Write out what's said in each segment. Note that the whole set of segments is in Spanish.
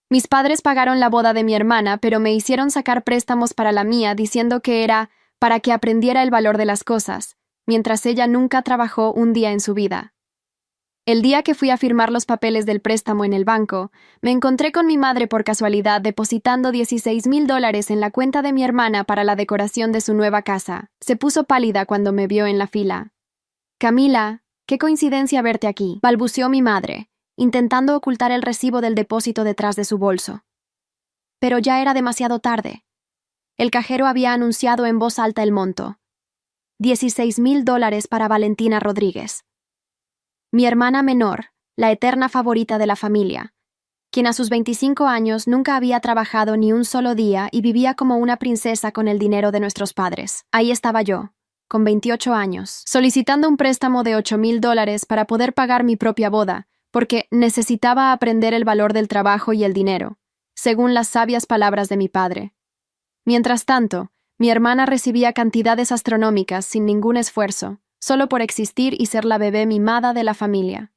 Mis padres pagaron la boda de mi hermana, pero me hicieron sacar préstamos para la mía, diciendo que era para que aprendiera el valor de las cosas, mientras ella nunca trabajó un día en su vida. El día que fui a firmar los papeles del préstamo en el banco, me encontré con mi madre por casualidad depositando $16,000 en la cuenta de mi hermana para la decoración de su nueva casa. Se puso pálida cuando me vio en la fila. «Camila, qué coincidencia verte aquí», balbuceó mi madre, intentando ocultar el recibo del depósito detrás de su bolso. Pero ya era demasiado tarde. El cajero había anunciado en voz alta el monto. $16,000 para Valentina Rodríguez. Mi hermana menor, la eterna favorita de la familia, quien a sus 25 años nunca había trabajado ni un solo día y vivía como una princesa con el dinero de nuestros padres. Ahí estaba yo, con 28 años, solicitando un préstamo de $8,000 para poder pagar mi propia boda, porque necesitaba aprender el valor del trabajo y el dinero, según las sabias palabras de mi padre. Mientras tanto, mi hermana recibía cantidades astronómicas sin ningún esfuerzo, solo por existir y ser la bebé mimada de la familia.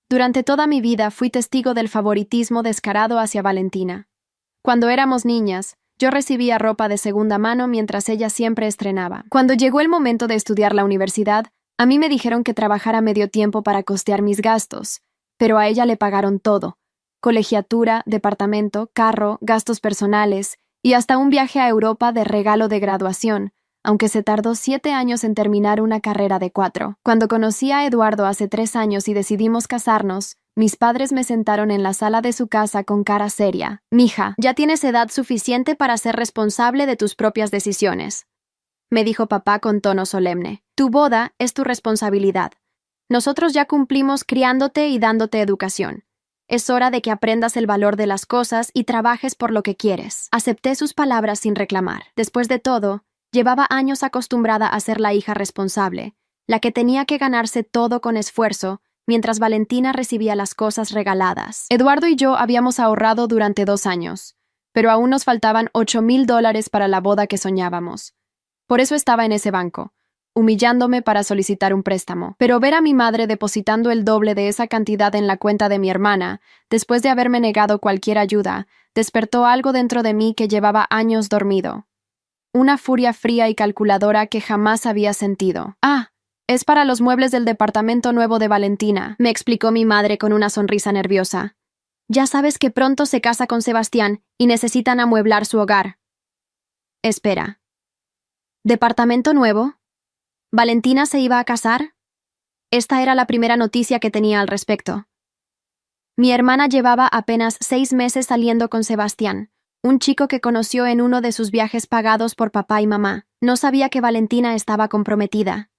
Durante toda mi vida fui testigo del favoritismo descarado hacia Valentina. Cuando éramos niñas, yo recibía ropa de segunda mano mientras ella siempre estrenaba. Cuando llegó el momento de estudiar la universidad, a mí me dijeron que trabajara medio tiempo para costear mis gastos, pero a ella le pagaron todo: colegiatura, departamento, carro, gastos personales y hasta un viaje a Europa de regalo de graduación, aunque se tardó 7 años en terminar una carrera de 4. Cuando conocí a Eduardo hace 3 años y decidimos casarnos, mis padres me sentaron en la sala de su casa con cara seria. «Mija, ya tienes edad suficiente para ser responsable de tus propias decisiones», me dijo papá con tono solemne. «Tu boda es tu responsabilidad. Nosotros ya cumplimos criándote y dándote educación. Es hora de que aprendas el valor de las cosas y trabajes por lo que quieres». Acepté sus palabras sin reclamar. Después de todo, llevaba años acostumbrada a ser la hija responsable, la que tenía que ganarse todo con esfuerzo, mientras Valentina recibía las cosas regaladas. Eduardo y yo habíamos ahorrado durante 2 años, pero aún nos faltaban $8,000 para la boda que soñábamos. Por eso estaba en ese banco, humillándome para solicitar un préstamo. Pero ver a mi madre depositando el doble de esa cantidad en la cuenta de mi hermana, después de haberme negado cualquier ayuda, despertó algo dentro de mí que llevaba años dormido. Una furia fría y calculadora que jamás había sentido. «Ah, es para los muebles del departamento nuevo de Valentina», me explicó mi madre con una sonrisa nerviosa. «Ya sabes que pronto se casa con Sebastián y necesitan amueblar su hogar». Espera. ¿Departamento nuevo? ¿Valentina se iba a casar? Esta era la primera noticia que tenía al respecto. Mi hermana llevaba apenas 6 meses saliendo con Sebastián, un chico que conoció en uno de sus viajes pagados por papá y mamá. No sabía que Valentina estaba comprometida,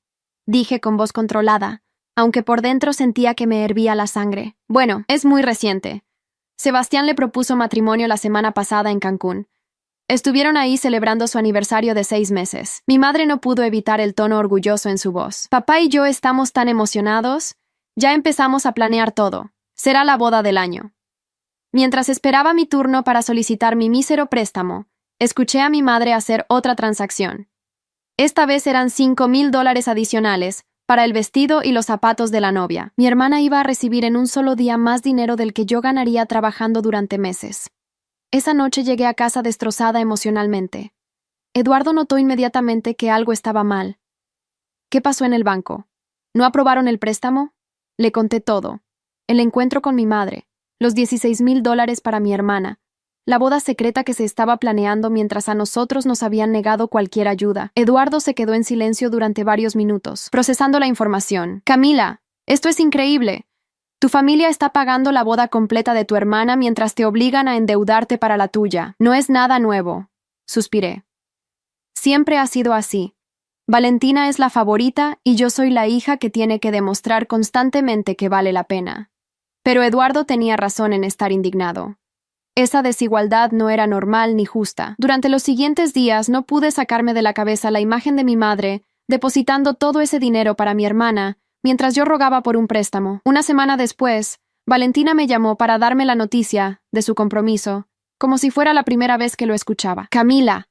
dije con voz controlada, aunque por dentro sentía que me hervía la sangre. «Bueno, es muy reciente. Sebastián le propuso matrimonio la semana pasada en Cancún. Estuvieron ahí celebrando su aniversario de 6 meses. Mi madre no pudo evitar el tono orgulloso en su voz. «Papá y yo estamos tan emocionados. Ya empezamos a planear todo. Será la boda del año». Mientras esperaba mi turno para solicitar mi mísero préstamo, escuché a mi madre hacer otra transacción. Esta vez eran $5,000 adicionales para el vestido y los zapatos de la novia. Mi hermana iba a recibir en un solo día más dinero del que yo ganaría trabajando durante meses. Esa noche llegué a casa destrozada emocionalmente. Eduardo notó inmediatamente que algo estaba mal. «¿Qué pasó en el banco? ¿No aprobaron el préstamo?». Le conté todo. El encuentro con mi madre, los $16,000 para mi hermana, la boda secreta que se estaba planeando mientras a nosotros nos habían negado cualquier ayuda. Eduardo se quedó en silencio durante varios minutos, procesando la información. «Camila, esto es increíble. Tu familia está pagando la boda completa de tu hermana mientras te obligan a endeudarte para la tuya. No es nada nuevo», suspiré. «Siempre ha sido así. Valentina es la favorita y yo soy la hija que tiene que demostrar constantemente que vale la pena». Pero Eduardo tenía razón en estar indignado. Esa desigualdad no era normal ni justa. Durante los siguientes días no pude sacarme de la cabeza la imagen de mi madre depositando todo ese dinero para mi hermana, mientras yo rogaba por un préstamo. Una semana después, Valentina me llamó para darme la noticia de su compromiso, como si fuera la primera vez que lo escuchaba. «Camila,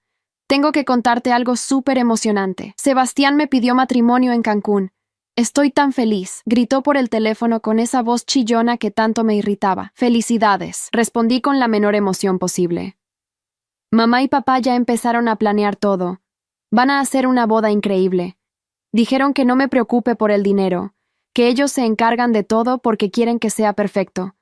tengo que contarte algo súper emocionante. Sebastián me pidió matrimonio en Cancún. Estoy tan feliz, gritó por el teléfono con esa voz chillona que tanto me irritaba. Felicidades, respondí con la menor emoción posible. Mamá y papá ya empezaron a planear todo. Van a hacer una boda increíble. Dijeron que no me preocupe por el dinero, que ellos se encargan de todo porque quieren que sea perfecto.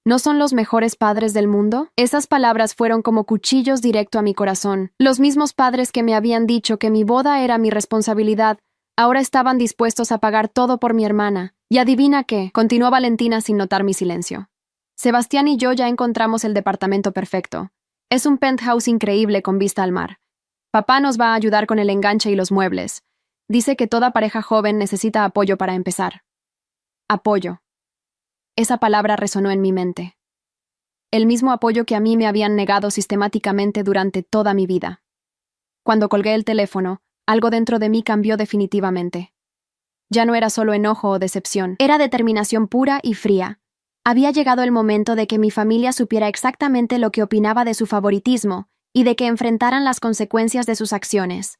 ¿No son los mejores padres del mundo? Esas palabras fueron como cuchillos directo a mi corazón. Los mismos padres que me habían dicho que mi boda era mi responsabilidad, ahora estaban dispuestos a pagar todo por mi hermana. Y adivina qué, continuó Valentina sin notar mi silencio. Sebastián y yo ya encontramos el departamento perfecto. Es un penthouse increíble con vista al mar. Papá nos va a ayudar con el enganche y los muebles. Dice que toda pareja joven necesita apoyo para empezar. Apoyo. Esa palabra resonó en mi mente. El mismo apoyo que a mí me habían negado sistemáticamente durante toda mi vida. Cuando colgué el teléfono, algo dentro de mí cambió definitivamente. Ya no era solo enojo o decepción, era determinación pura y fría. Había llegado el momento de que mi familia supiera exactamente lo que opinaba de su favoritismo y de que enfrentaran las consecuencias de sus acciones.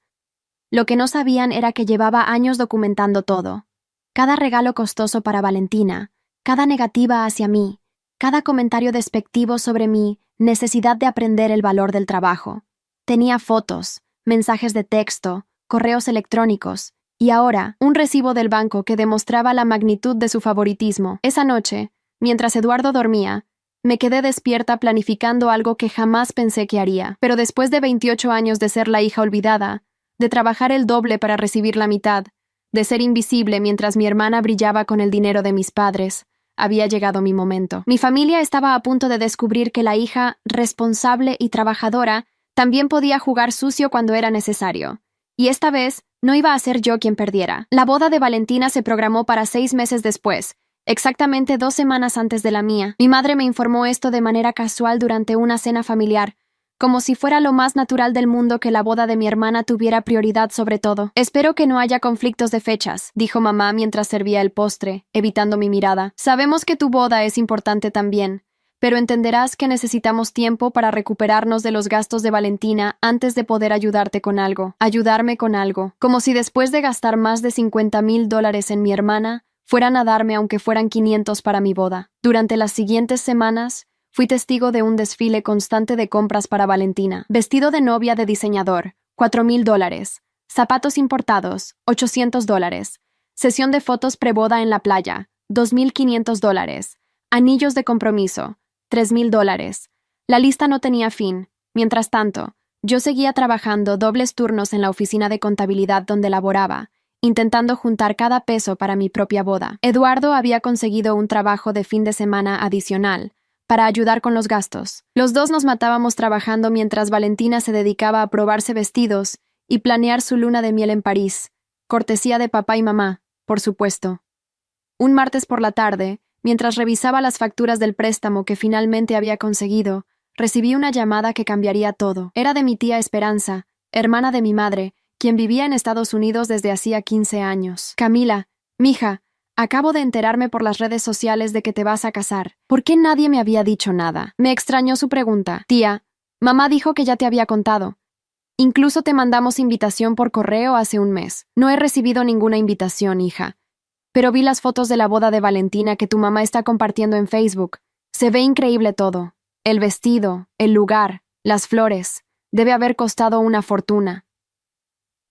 Lo que no sabían era que llevaba años documentando todo. Cada regalo costoso para Valentina, cada negativa hacia mí, cada comentario despectivo sobre mi necesidad de aprender el valor del trabajo. Tenía fotos, mensajes de texto, correos electrónicos, y ahora un recibo del banco que demostraba la magnitud de su favoritismo. Esa noche, mientras Eduardo dormía, me quedé despierta planificando algo que jamás pensé que haría. Pero después de 28 años de ser la hija olvidada, de trabajar el doble para recibir la mitad, de ser invisible mientras mi hermana brillaba con el dinero de mis padres, había llegado mi momento. Mi familia estaba a punto de descubrir que la hija, responsable y trabajadora, también podía jugar sucio cuando era necesario. Y esta vez, no iba a ser yo quien perdiera. La boda de Valentina se programó para 6 meses después, exactamente 2 semanas antes de la mía. Mi madre me informó esto de manera casual durante una cena familiar, como si fuera lo más natural del mundo que la boda de mi hermana tuviera prioridad sobre todo. Espero que no haya conflictos de fechas, dijo mamá mientras servía el postre, evitando mi mirada. Sabemos que tu boda es importante también, pero entenderás que necesitamos tiempo para recuperarnos de los gastos de Valentina antes de poder ayudarte con algo. Ayudarme con algo. Como si después de gastar más de $50,000 en mi hermana, fueran a darme aunque fueran 500 para mi boda. Durante las siguientes semanas, fui testigo de un desfile constante de compras para Valentina. Vestido de novia de diseñador, $4,000. Zapatos importados, $800. Sesión de fotos preboda en la playa, $2,500. Anillos de compromiso, $3,000. La lista no tenía fin. Mientras tanto, yo seguía trabajando dobles turnos en la oficina de contabilidad donde laboraba, intentando juntar cada peso para mi propia boda. Eduardo había conseguido un trabajo de fin de semana adicional, para ayudar con los gastos. Los dos nos matábamos trabajando mientras Valentina se dedicaba a probarse vestidos y planear su luna de miel en París, cortesía de papá y mamá, por supuesto. Un martes por la tarde, mientras revisaba las facturas del préstamo que finalmente había conseguido, recibí una llamada que cambiaría todo. Era de mi tía Esperanza, hermana de mi madre, quien vivía en Estados Unidos desde hacía 15 años. Camila, mija, acabo de enterarme por las redes sociales de que te vas a casar. ¿Por qué nadie me había dicho nada? Me extrañó su pregunta. Tía, mamá dijo que ya te había contado. Incluso te mandamos invitación por correo hace un mes. No he recibido ninguna invitación, hija. Pero vi las fotos de la boda de Valentina que tu mamá está compartiendo en Facebook. Se ve increíble todo. El vestido, el lugar, las flores. Debe haber costado una fortuna.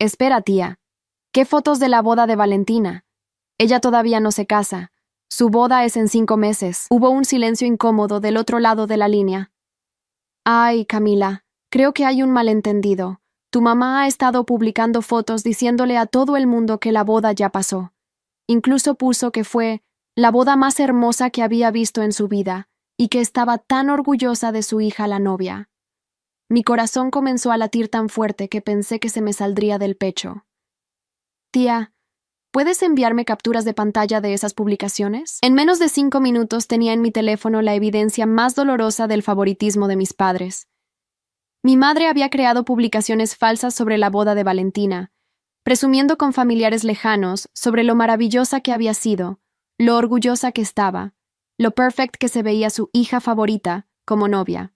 Espera, tía. ¿Qué fotos de la boda de Valentina? Ella todavía no se casa. Su boda es en 5 meses. Hubo un silencio incómodo del otro lado de la línea. Ay, Camila, creo que hay un malentendido. Tu mamá ha estado publicando fotos diciéndole a todo el mundo que la boda ya pasó. Incluso puso que fue la boda más hermosa que había visto en su vida y que estaba tan orgullosa de su hija la novia. Mi corazón comenzó a latir tan fuerte que pensé que se me saldría del pecho. Tía, ¿puedes enviarme capturas de pantalla de esas publicaciones? En menos de 5 minutos tenía en mi teléfono la evidencia más dolorosa del favoritismo de mis padres. Mi madre había creado publicaciones falsas sobre la boda de Valentina, presumiendo con familiares lejanos sobre lo maravillosa que había sido, lo orgullosa que estaba, lo perfect que se veía su hija favorita como novia.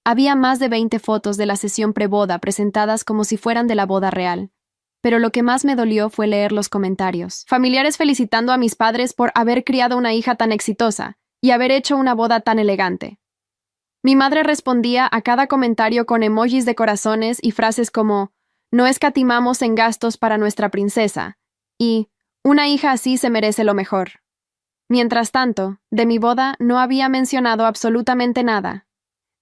Había más de 20 fotos de la sesión preboda presentadas como si fueran de la boda real. pero lo que más me dolió fue leer los comentarios. Familiares felicitando a mis padres por haber criado una hija tan exitosa y haber hecho una boda tan elegante. Mi madre respondía a cada comentario con emojis de corazones y frases como «No escatimamos en gastos para nuestra princesa» y «Una hija así se merece lo mejor». Mientras tanto, de mi boda no había mencionado absolutamente nada.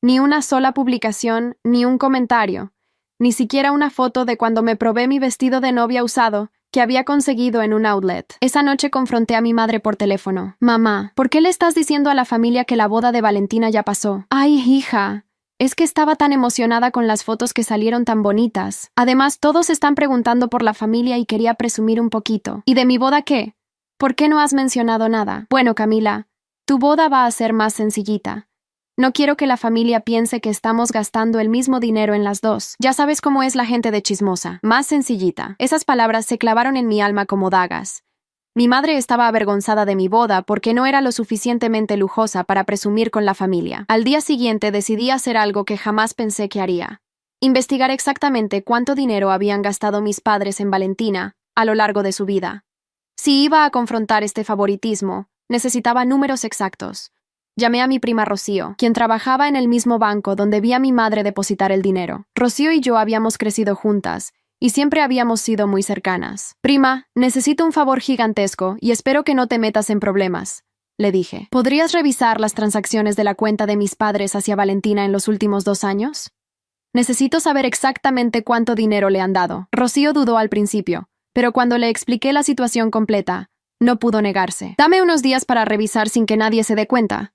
Ni una sola publicación, ni un comentario, ni siquiera una foto de cuando me probé mi vestido de novia usado que había conseguido en un outlet. Esa noche confronté a mi madre por teléfono. «Mamá, ¿por qué le estás diciendo a la familia que la boda de Valentina ya pasó?» «Ay, hija, es que estaba tan emocionada con las fotos que salieron tan bonitas. Además, todos están preguntando por la familia y quería presumir un poquito. ¿Y de mi boda qué? ¿Por qué no has mencionado nada?» «Bueno, Camila, tu boda va a ser más sencillita. No quiero que la familia piense que estamos gastando el mismo dinero en las dos. Ya sabes cómo es la gente de chismosa. Más sencillita». Esas palabras se clavaron en mi alma como dagas. Mi madre estaba avergonzada de mi boda porque no era lo suficientemente lujosa para presumir con la familia. Al día siguiente decidí hacer algo que jamás pensé que haría. Investigar exactamente cuánto dinero habían gastado mis padres en Valentina a lo largo de su vida. Si iba a confrontar este favoritismo, necesitaba números exactos. Llamé a mi prima Rocío, quien trabajaba en el mismo banco donde vi a mi madre depositar el dinero. Rocío y yo habíamos crecido juntas, y siempre habíamos sido muy cercanas. «Prima, necesito un favor gigantesco y espero que no te metas en problemas», le dije. «¿Podrías revisar las transacciones de la cuenta de mis padres hacia Valentina en los últimos 2 años? Necesito saber exactamente cuánto dinero le han dado». Rocío dudó al principio, pero cuando le expliqué la situación completa, no pudo negarse. «Dame unos días para revisar sin que nadie se dé cuenta.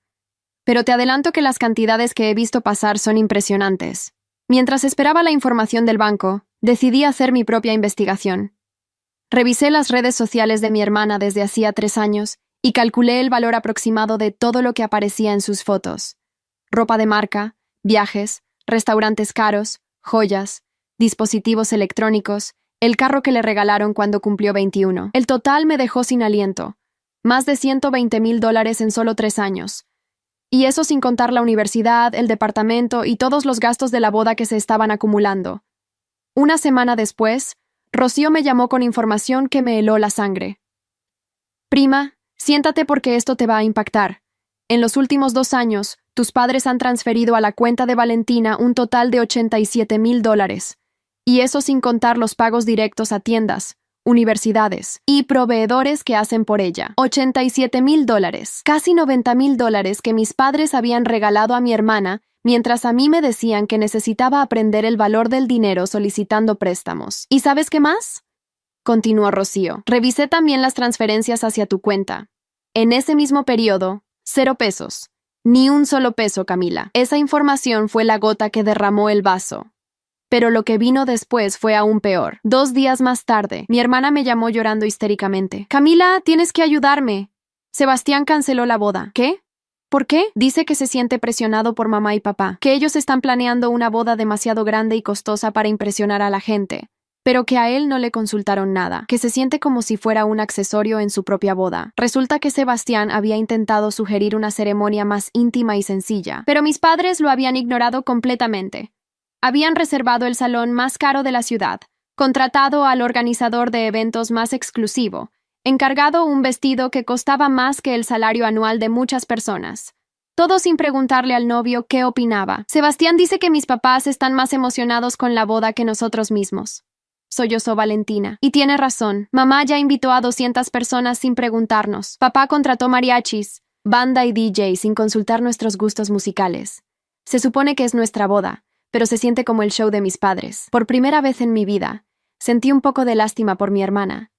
Pero te adelanto que las cantidades que he visto pasar son impresionantes». Mientras esperaba la información del banco, decidí hacer mi propia investigación. Revisé las redes sociales de mi hermana desde hacía 3 años y calculé el valor aproximado de todo lo que aparecía en sus fotos. Ropa de marca, viajes, restaurantes caros, joyas, dispositivos electrónicos, el carro que le regalaron cuando cumplió 21. El total me dejó sin aliento. Más de $120,000 en solo 3 años. Y eso sin contar la universidad, el departamento y todos los gastos de la boda que se estaban acumulando. Una semana después, Rocío me llamó con información que me heló la sangre. «Prima, siéntate porque esto te va a impactar. En los últimos 2 años, tus padres han transferido a la cuenta de Valentina un total de $87,000. Y eso sin contar los pagos directos a tiendas, universidades y proveedores que hacen por ella. $87,000, casi $90,000 que mis padres habían regalado a mi hermana, mientras a mí me decían que necesitaba aprender el valor del dinero solicitando préstamos. ¿Y sabes qué más?», continuó Rocío. «Revisé también las transferencias hacia tu cuenta. En ese mismo periodo, 0 pesos. Ni un solo peso, Camila. Esa información fue la gota que derramó el vaso. Pero lo que vino después fue aún peor. 2 días más tarde, mi hermana me llamó llorando histéricamente. «Camila, tienes que ayudarme. Sebastián canceló la boda». «¿Qué? ¿Por qué?». «Dice que se siente presionado por mamá y papá, que ellos están planeando una boda demasiado grande y costosa para impresionar a la gente, pero que a él no le consultaron nada, que se siente como si fuera un accesorio en su propia boda». Resulta que Sebastián había intentado sugerir una ceremonia más íntima y sencilla, pero mis padres lo habían ignorado completamente. Habían reservado el salón más caro de la ciudad, contratado al organizador de eventos más exclusivo, encargado un vestido que costaba más que el salario anual de muchas personas. Todo sin preguntarle al novio qué opinaba. «Sebastián dice que mis papás están más emocionados con la boda que nosotros mismos», sollozó Valentina. «Y tiene razón. Mamá ya invitó a 200 personas sin preguntarnos. Papá contrató mariachis, banda y DJ sin consultar nuestros gustos musicales. Se supone que es nuestra boda, pero se siente como el show de mis padres. Por primera vez en mi vida, sentí un poco de lástima por mi hermana.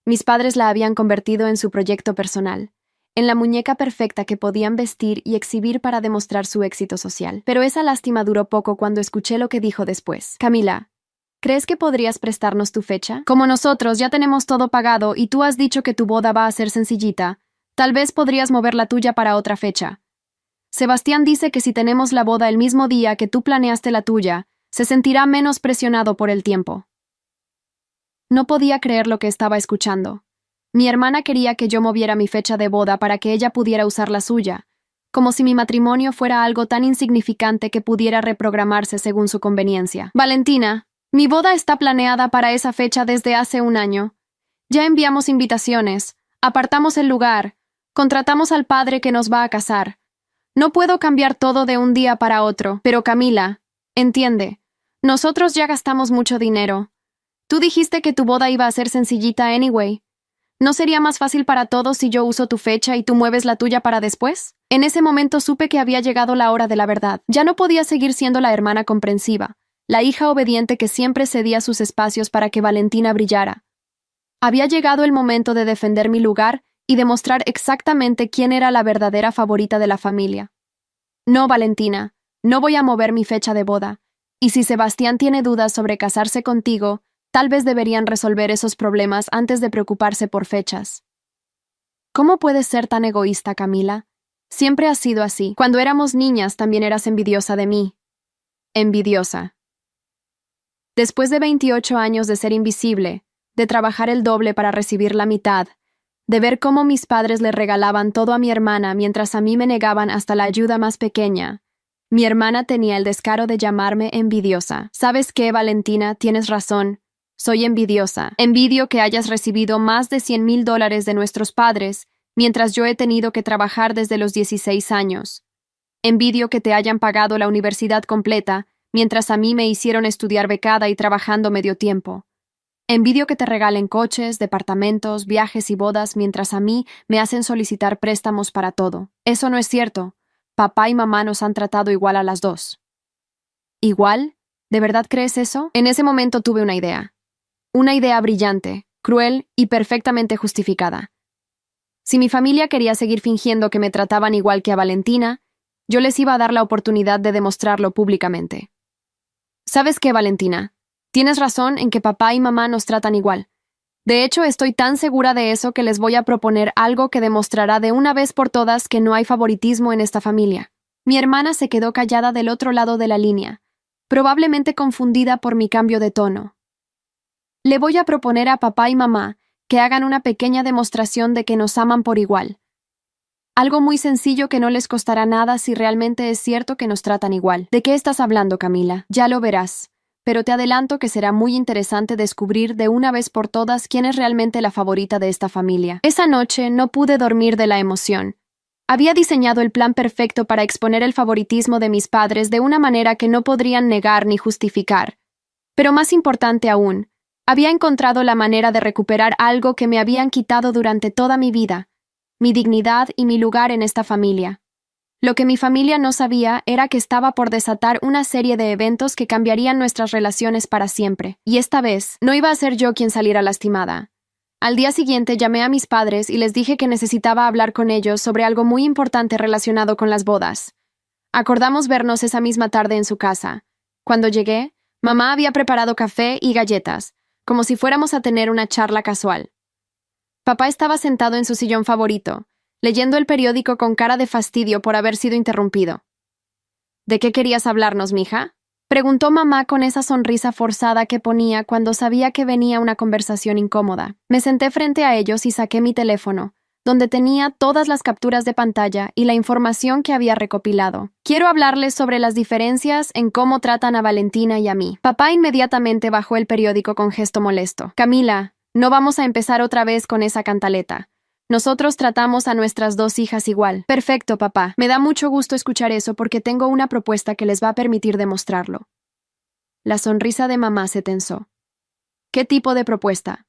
Mis padres la habían convertido en su proyecto personal, en la muñeca perfecta que podían vestir y exhibir para demostrar su éxito social. Pero esa lástima duró poco cuando escuché lo que dijo después. «Camila, ¿crees que podrías prestarnos tu fecha? Como nosotros ya tenemos todo pagado y tú has dicho que tu boda va a ser sencillita, tal vez podrías mover la tuya para otra fecha. Sebastián dice que si tenemos la boda el mismo día que tú planeaste la tuya, se sentirá menos presionado por el tiempo». No podía creer lo que estaba escuchando. Mi hermana quería que yo moviera mi fecha de boda para que ella pudiera usar la suya, como si mi matrimonio fuera algo tan insignificante que pudiera reprogramarse según su conveniencia. «Valentina, Mi boda está planeada para esa fecha desde hace un año. Ya enviamos invitaciones, apartamos el lugar, contratamos al padre que nos va a casar. No puedo cambiar todo de un día para otro, pero Camila, entiende, nosotros ya gastamos mucho dinero. Tú dijiste que tu boda iba a ser sencillita anyway. ¿No sería más fácil para todos si yo uso tu fecha y tú mueves la tuya para después? En ese momento supe que había llegado la hora de la verdad. Ya no podía seguir siendo la hermana comprensiva, la hija obediente que siempre cedía sus espacios para que Valentina brillara. Había llegado el momento de defender mi lugar y demostrar exactamente quién era la verdadera favorita de la familia. No, Valentina, no voy a mover mi fecha de boda. Y si Sebastián tiene dudas sobre casarse contigo, tal vez deberían resolver esos problemas antes de preocuparse por fechas. ¿Cómo puedes ser tan egoísta, Camila? Siempre has sido así. Cuando éramos niñas también eras envidiosa de mí. Envidiosa. Después de 28 años de ser invisible, de trabajar el doble para recibir la mitad, de ver cómo mis padres le regalaban todo a mi hermana mientras a mí me negaban hasta la ayuda más pequeña, mi hermana tenía el descaro de llamarme envidiosa. ¿Sabes qué, Valentina? Tienes razón. Soy envidiosa. Envidio que hayas recibido más de $100,000 de nuestros padres, mientras yo he tenido que trabajar desde los 16 años. Envidio que te hayan pagado la universidad completa, mientras a mí me hicieron estudiar becada y trabajando medio tiempo. Envidio que te regalen coches, departamentos, viajes y bodas, mientras a mí me hacen solicitar préstamos para todo. Eso no es cierto. Papá y mamá nos han tratado igual a las dos. ¿Igual? ¿De verdad crees eso? En ese momento tuve una idea. Una idea brillante, cruel y perfectamente justificada. Si mi familia quería seguir fingiendo que me trataban igual que a Valentina, yo les iba a dar la oportunidad de demostrarlo públicamente. ¿Sabes qué, Valentina? Tienes razón en que papá y mamá nos tratan igual. De hecho, estoy tan segura de eso que les voy a proponer algo que demostrará de una vez por todas que no hay favoritismo en esta familia. Mi hermana se quedó callada del otro lado de la línea, probablemente confundida por mi cambio de tono. Le voy a proponer a papá y mamá que hagan una pequeña demostración de que nos aman por igual. Algo muy sencillo que no les costará nada si realmente es cierto que nos tratan igual. ¿De qué estás hablando, Camila? Ya lo verás. Pero te adelanto que será muy interesante descubrir de una vez por todas quién es realmente la favorita de esta familia. Esa noche no pude dormir de la emoción. Había diseñado el plan perfecto para exponer el favoritismo de mis padres de una manera que no podrían negar ni justificar. Pero más importante aún, había encontrado la manera de recuperar algo que me habían quitado durante toda mi vida, mi dignidad y mi lugar en esta familia. Lo que mi familia no sabía era que estaba por desatar una serie de eventos que cambiarían nuestras relaciones para siempre. Y esta vez, no iba a ser yo quien saliera lastimada. Al día siguiente llamé a mis padres y les dije que necesitaba hablar con ellos sobre algo muy importante relacionado con las bodas. Acordamos vernos esa misma tarde en su casa. Cuando llegué, mamá había preparado café y galletas, como si fuéramos a tener una charla casual. Papá estaba sentado en su sillón favorito, leyendo el periódico con cara de fastidio por haber sido interrumpido. ¿De qué querías hablarnos, mija? Preguntó mamá con esa sonrisa forzada que ponía cuando sabía que venía una conversación incómoda. Me senté frente a ellos y saqué mi teléfono, donde tenía todas las capturas de pantalla y la información que había recopilado. Quiero hablarles sobre las diferencias en cómo tratan a Valentina y a mí. Papá inmediatamente bajó el periódico con gesto molesto. Camila, no vamos a empezar otra vez con esa cantaleta. Nosotros tratamos a nuestras dos hijas igual. Perfecto, papá. Me da mucho gusto escuchar eso porque tengo una propuesta que les va a permitir demostrarlo. La sonrisa de mamá se tensó. ¿Qué tipo de propuesta?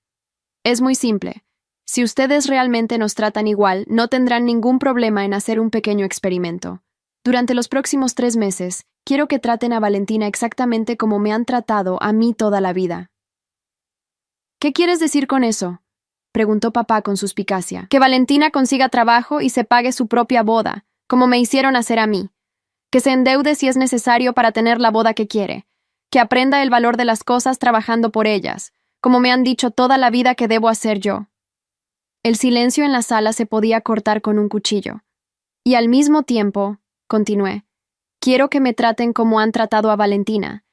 Es muy simple. Si ustedes realmente nos tratan igual, no tendrán ningún problema en hacer un pequeño experimento. Durante los próximos 3 meses, quiero que traten a Valentina exactamente como me han tratado a mí toda la vida. ¿Qué quieres decir con eso? Preguntó papá con suspicacia. Que Valentina consiga trabajo y se pague su propia boda, como me hicieron hacer a mí. Que se endeude si es necesario para tener la boda que quiere. Que aprenda el valor de las cosas trabajando por ellas, como me han dicho toda la vida que debo hacer yo. El silencio en la sala se podía cortar con un cuchillo. Y al mismo tiempo, continué, quiero que me traten como han tratado a Valentina.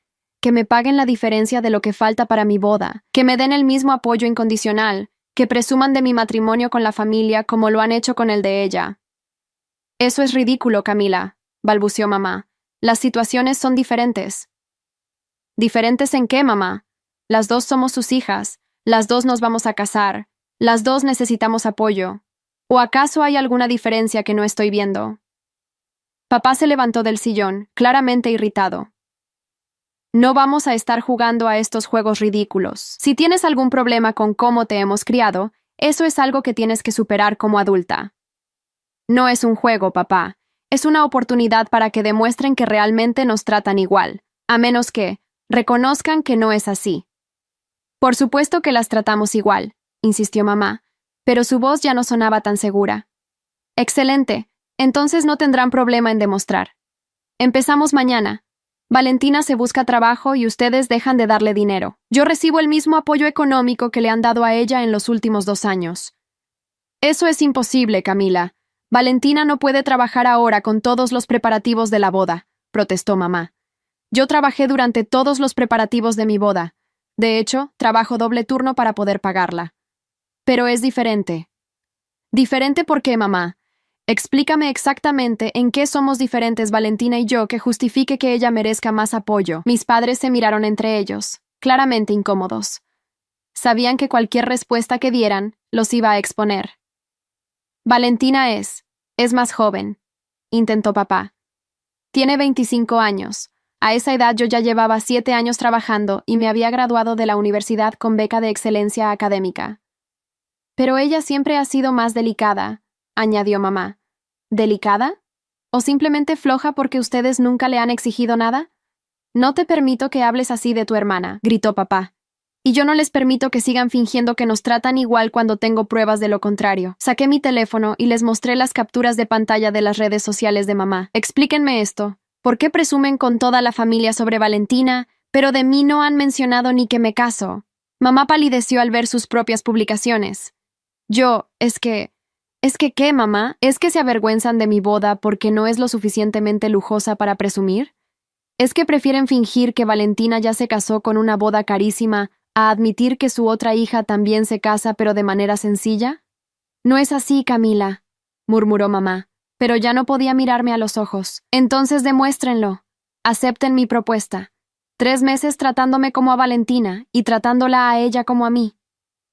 Que me paguen la diferencia de lo que falta para mi boda. Que me den el mismo apoyo incondicional. Que presuman de mi matrimonio con la familia como lo han hecho con el de ella. Eso es ridículo, Camila, balbuceó mamá. Las situaciones son diferentes. ¿Diferentes en qué, mamá? Las dos somos sus hijas, las dos nos vamos a casar, las dos necesitamos apoyo. ¿O acaso hay alguna diferencia que no estoy viendo? Papá se levantó del sillón, claramente irritado. No vamos a estar jugando a estos juegos ridículos. Si tienes algún problema con cómo te hemos criado, eso es algo que tienes que superar como adulta. No es un juego, papá. Es una oportunidad para que demuestren que realmente nos tratan igual, a menos que reconozcan que no es así. Por supuesto que las tratamos igual, insistió mamá, pero su voz ya no sonaba tan segura. Excelente, entonces no tendrán problema en demostrar. Empezamos mañana. Valentina se busca trabajo y ustedes dejan de darle dinero. Yo recibo el mismo apoyo económico que le han dado a ella en los últimos 2 años. Eso es imposible, Camila. Valentina no puede trabajar ahora con todos los preparativos de la boda, protestó mamá. Yo trabajé durante todos los preparativos de mi boda. De hecho, trabajo doble turno para poder pagarla. Pero es diferente. ¿Diferente por qué, mamá? Explícame exactamente en qué somos diferentes Valentina y yo que justifique que ella merezca más apoyo. Mis padres se miraron entre ellos, claramente incómodos. Sabían que cualquier respuesta que dieran los iba a exponer. Valentina es más joven, intentó papá. Tiene 25 años. A esa edad yo ya llevaba 7 años trabajando y me había graduado de la universidad con beca de excelencia académica. Pero ella siempre ha sido más delicada, añadió mamá. ¿Delicada? ¿O simplemente floja porque ustedes nunca le han exigido nada? No te permito que hables así de tu hermana, gritó papá. Y yo no les permito que sigan fingiendo que nos tratan igual cuando tengo pruebas de lo contrario. Saqué mi teléfono y les mostré las capturas de pantalla de las redes sociales de mamá. Explíquenme esto. ¿Por qué presumen con toda la familia sobre Valentina, pero de mí no han mencionado ni que me caso? Mamá palideció al ver sus propias publicaciones. ¿Qué, mamá? ¿Es que se avergüenzan de mi boda porque no es lo suficientemente lujosa para presumir? ¿Es que prefieren fingir que Valentina ya se casó con una boda carísima a admitir que su otra hija también se casa pero de manera sencilla? No es así, Camila, murmuró mamá, pero ya no podía mirarme a los ojos. Entonces demuéstrenlo. Acepten mi propuesta. 3 meses tratándome como a Valentina y tratándola a ella como a mí.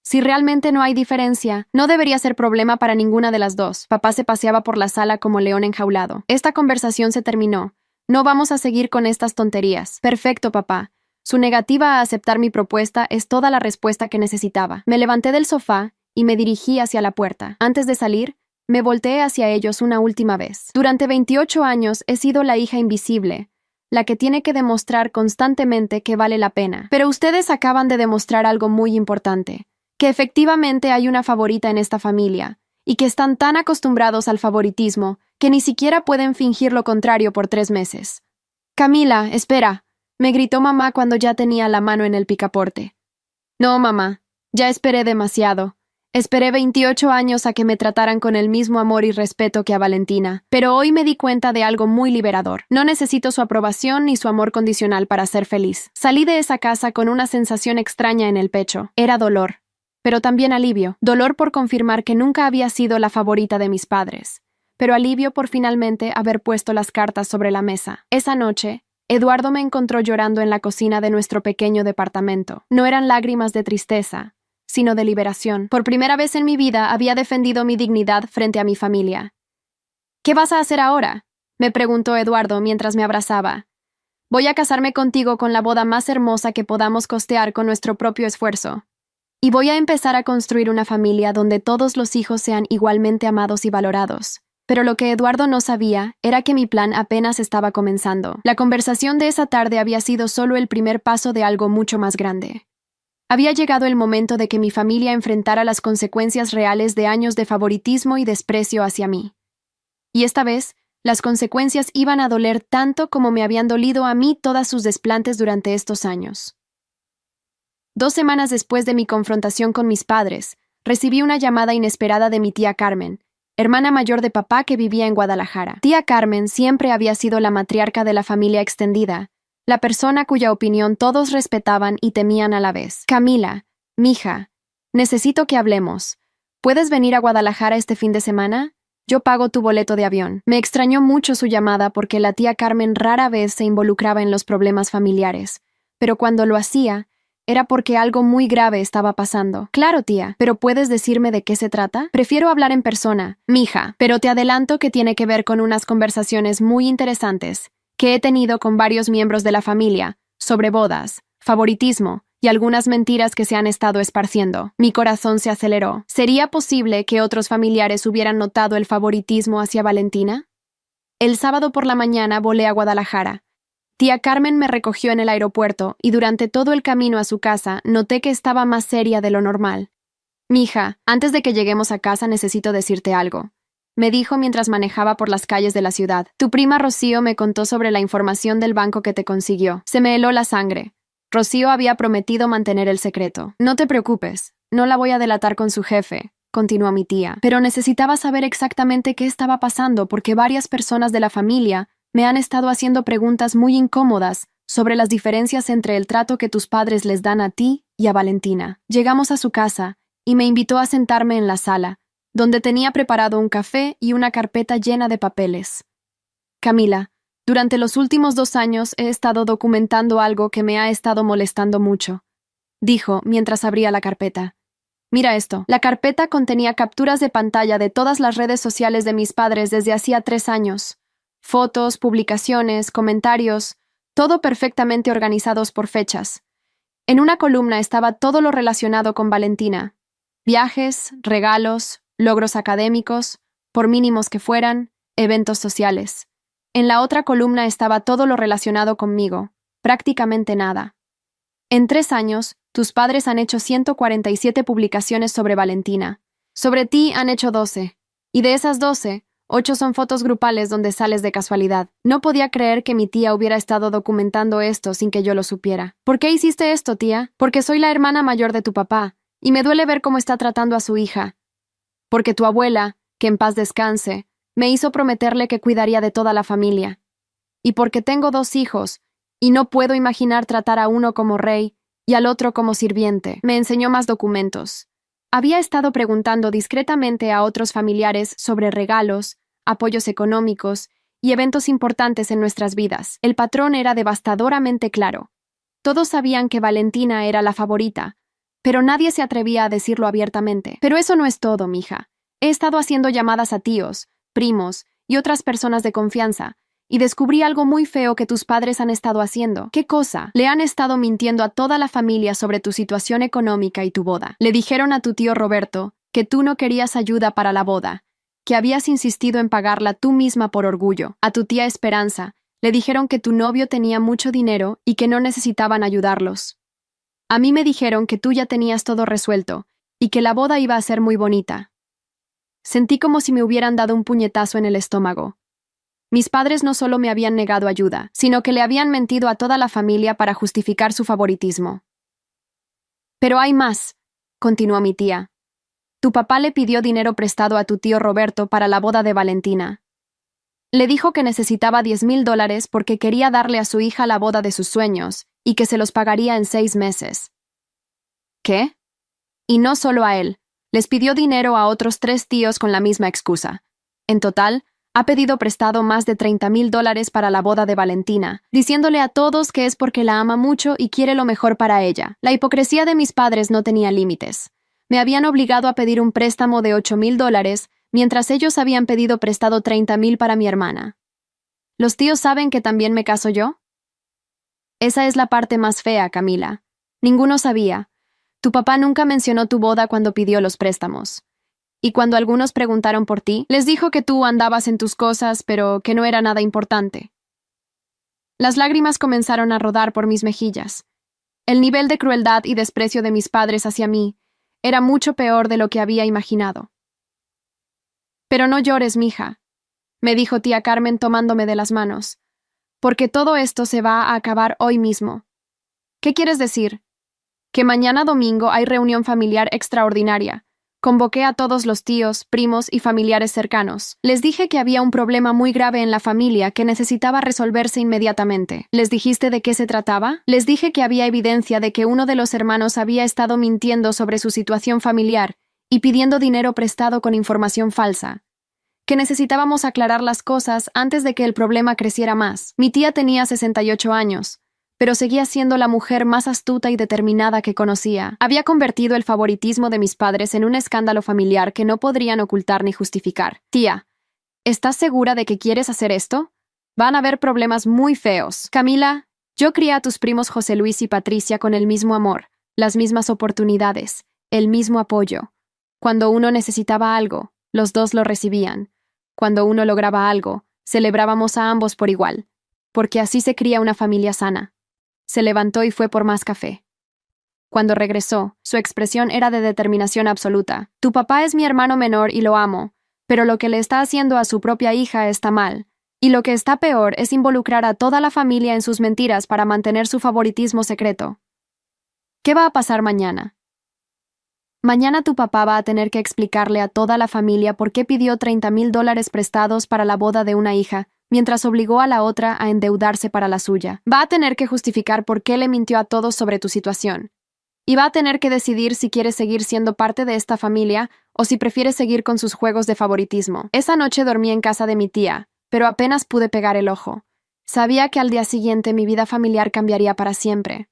Si realmente no hay diferencia, no debería ser problema para ninguna de las dos. Papá se paseaba por la sala como león enjaulado. Esta conversación se terminó. No vamos a seguir con estas tonterías. Perfecto, papá. Su negativa a aceptar mi propuesta es toda la respuesta que necesitaba. Me levanté del sofá y me dirigí hacia la puerta. Antes de salir, me volteé hacia ellos una última vez. Durante 28 años he sido la hija invisible, la que tiene que demostrar constantemente que vale la pena. Pero ustedes acaban de demostrar algo muy importante. Que efectivamente hay una favorita en esta familia, y que están tan acostumbrados al favoritismo que ni siquiera pueden fingir lo contrario por 3 meses. Camila, espera, me gritó mamá cuando ya tenía la mano en el picaporte. No, mamá, ya esperé demasiado. Esperé 28 años a que me trataran con el mismo amor y respeto que a Valentina, pero hoy me di cuenta de algo muy liberador. No necesito su aprobación ni su amor condicional para ser feliz. Salí de esa casa con una sensación extraña en el pecho. Era dolor. Pero también alivio, dolor por confirmar que nunca había sido la favorita de mis padres, pero alivio por finalmente haber puesto las cartas sobre la mesa. Esa noche, Eduardo me encontró llorando en la cocina de nuestro pequeño departamento. No eran lágrimas de tristeza, sino de liberación. Por primera vez en mi vida había defendido mi dignidad frente a mi familia. ¿Qué vas a hacer ahora?, me preguntó Eduardo mientras me abrazaba. Voy a casarme contigo con la boda más hermosa que podamos costear con nuestro propio esfuerzo. Y voy a empezar a construir una familia donde todos los hijos sean igualmente amados y valorados. Pero lo que Eduardo no sabía era que mi plan apenas estaba comenzando. La conversación de esa tarde había sido solo el primer paso de algo mucho más grande. Había llegado el momento de que mi familia enfrentara las consecuencias reales de años de favoritismo y desprecio hacia mí. Y esta vez, las consecuencias iban a doler tanto como me habían dolido a mí todas sus desplantes durante estos años. 2 semanas después de mi confrontación con mis padres, recibí una llamada inesperada de mi tía Carmen, hermana mayor de papá que vivía en Guadalajara. Tía Carmen siempre había sido la matriarca de la familia extendida, la persona cuya opinión todos respetaban y temían a la vez. Camila, mija, necesito que hablemos. ¿Puedes venir a Guadalajara este fin de semana? Yo pago tu boleto de avión. Me extrañó mucho su llamada porque la tía Carmen rara vez se involucraba en los problemas familiares. pero cuando lo hacía, era porque algo muy grave estaba pasando. Claro, tía, pero ¿puedes decirme de qué se trata? Prefiero hablar en persona, mija, pero te adelanto que tiene que ver con unas conversaciones muy interesantes que he tenido con varios miembros de la familia sobre bodas, favoritismo y algunas mentiras que se han estado esparciendo. Mi corazón se aceleró. ¿Sería posible que otros familiares hubieran notado el favoritismo hacia Valentina? El sábado por la mañana volé a Guadalajara. Tía Carmen me recogió en el aeropuerto y durante todo el camino a su casa noté que estaba más seria de lo normal. Mija, antes de que lleguemos a casa necesito decirte algo, me dijo mientras manejaba por las calles de la ciudad. Tu prima Rocío me contó sobre la información del banco que te consiguió. Se me heló la sangre. Rocío había prometido mantener el secreto. No te preocupes, no la voy a delatar con su jefe, continuó mi tía, pero necesitaba saber exactamente qué estaba pasando porque varias personas de la familia me han estado haciendo preguntas muy incómodas sobre las diferencias entre el trato que tus padres les dan a ti y a Valentina. Llegamos a su casa y me invitó a sentarme en la sala, donde tenía preparado un café y una carpeta llena de papeles. Camila, durante los últimos 2 años he estado documentando algo que me ha estado molestando mucho, dijo mientras abría la carpeta. Mira esto. La carpeta contenía capturas de pantalla de todas las redes sociales de mis padres desde hacía 3 años. Fotos, publicaciones, comentarios, todo perfectamente organizados por fechas. En una columna estaba todo lo relacionado con Valentina. Viajes, regalos, logros académicos, por mínimos que fueran, eventos sociales. En la otra columna estaba todo lo relacionado conmigo, prácticamente nada. En 3 años, tus padres han hecho 147 publicaciones sobre Valentina. Sobre ti han hecho 12, y de esas 12, 8 son fotos grupales donde sales de casualidad. No podía creer que mi tía hubiera estado documentando esto sin que yo lo supiera. ¿Por qué hiciste esto, tía? Porque soy la hermana mayor de tu papá, y me duele ver cómo está tratando a su hija. Porque tu abuela, que en paz descanse, me hizo prometerle que cuidaría de toda la familia. Y porque tengo 2 hijos, y no puedo imaginar tratar a uno como rey y al otro como sirviente. Me enseñó más documentos. Había estado preguntando discretamente a otros familiares sobre regalos, apoyos económicos y eventos importantes en nuestras vidas. El patrón era devastadoramente claro. Todos sabían que Valentina era la favorita, pero nadie se atrevía a decirlo abiertamente. Pero eso no es todo, mija. He estado haciendo llamadas a tíos, primos y otras personas de confianza, y descubrí algo muy feo que tus padres han estado haciendo. ¿Qué cosa? Le han estado mintiendo a toda la familia sobre tu situación económica y tu boda. Le dijeron a tu tío Roberto que tú no querías ayuda para la boda, que habías insistido en pagarla tú misma por orgullo. A tu tía Esperanza le dijeron que tu novio tenía mucho dinero y que no necesitaban ayudarlos. A mí me dijeron que tú ya tenías todo resuelto y que la boda iba a ser muy bonita. Sentí como si me hubieran dado un puñetazo en el estómago. Mis padres no solo me habían negado ayuda, sino que le habían mentido a toda la familia para justificar su favoritismo. Pero hay más, continuó mi tía. Tu papá le pidió dinero prestado a tu tío Roberto para la boda de Valentina. Le dijo que necesitaba $10,000 porque quería darle a su hija la boda de sus sueños y que se los pagaría en 6 meses. ¿Qué? Y no solo a él, les pidió dinero a otros 3 tíos con la misma excusa. En total, ha pedido prestado más de $30,000 para la boda de Valentina, diciéndole a todos que es porque la ama mucho y quiere lo mejor para ella. La hipocresía de mis padres no tenía límites. Me habían obligado a pedir un préstamo de $8,000, mientras ellos habían pedido prestado $30,000 para mi hermana. ¿Los tíos saben que también me caso yo? Esa es la parte más fea, Camila. Ninguno sabía. Tu papá nunca mencionó tu boda cuando pidió los préstamos. Y cuando algunos preguntaron por ti, les dijo que tú andabas en tus cosas, pero que no era nada importante. Las lágrimas comenzaron a rodar por mis mejillas. El nivel de crueldad y desprecio de mis padres hacia mí era mucho peor de lo que había imaginado. Pero no llores, mija, me dijo tía Carmen tomándome de las manos, porque todo esto se va a acabar hoy mismo. ¿Qué quieres decir? Que mañana domingo hay reunión familiar extraordinaria. Convoqué a todos los tíos, primos y familiares cercanos. Les dije que había un problema muy grave en la familia que necesitaba resolverse inmediatamente. ¿Les dijiste de qué se trataba? Les dije que había evidencia de que uno de los hermanos había estado mintiendo sobre su situación familiar y pidiendo dinero prestado con información falsa. Que necesitábamos aclarar las cosas antes de que el problema creciera más. Mi tía tenía 68 años. pero seguía siendo la mujer más astuta y determinada que conocía. Había convertido el favoritismo de mis padres en un escándalo familiar que no podrían ocultar ni justificar. Tía, ¿estás segura de que quieres hacer esto? Van a haber problemas muy feos. Camila, yo crié a tus primos José Luis y Patricia con el mismo amor, las mismas oportunidades, el mismo apoyo. Cuando uno necesitaba algo, los dos lo recibían. Cuando uno lograba algo, celebrábamos a ambos por igual, porque así se cría una familia sana. Se levantó y fue por más café. Cuando regresó, su expresión era de determinación absoluta. Tu papá es mi hermano menor y lo amo, pero lo que le está haciendo a su propia hija está mal. Y lo que está peor es involucrar a toda la familia en sus mentiras para mantener su favoritismo secreto. ¿Qué va a pasar mañana? Mañana tu papá va a tener que explicarle a toda la familia por qué pidió $30,000 prestados para la boda de una hija, mientras obligó a la otra a endeudarse para la suya. Va a tener que justificar por qué le mintió a todos sobre tu situación. Y va a tener que decidir si quiere seguir siendo parte de esta familia o si prefiere seguir con sus juegos de favoritismo. Esa noche dormí en casa de mi tía, pero apenas pude pegar el ojo. Sabía que al día siguiente mi vida familiar cambiaría para siempre.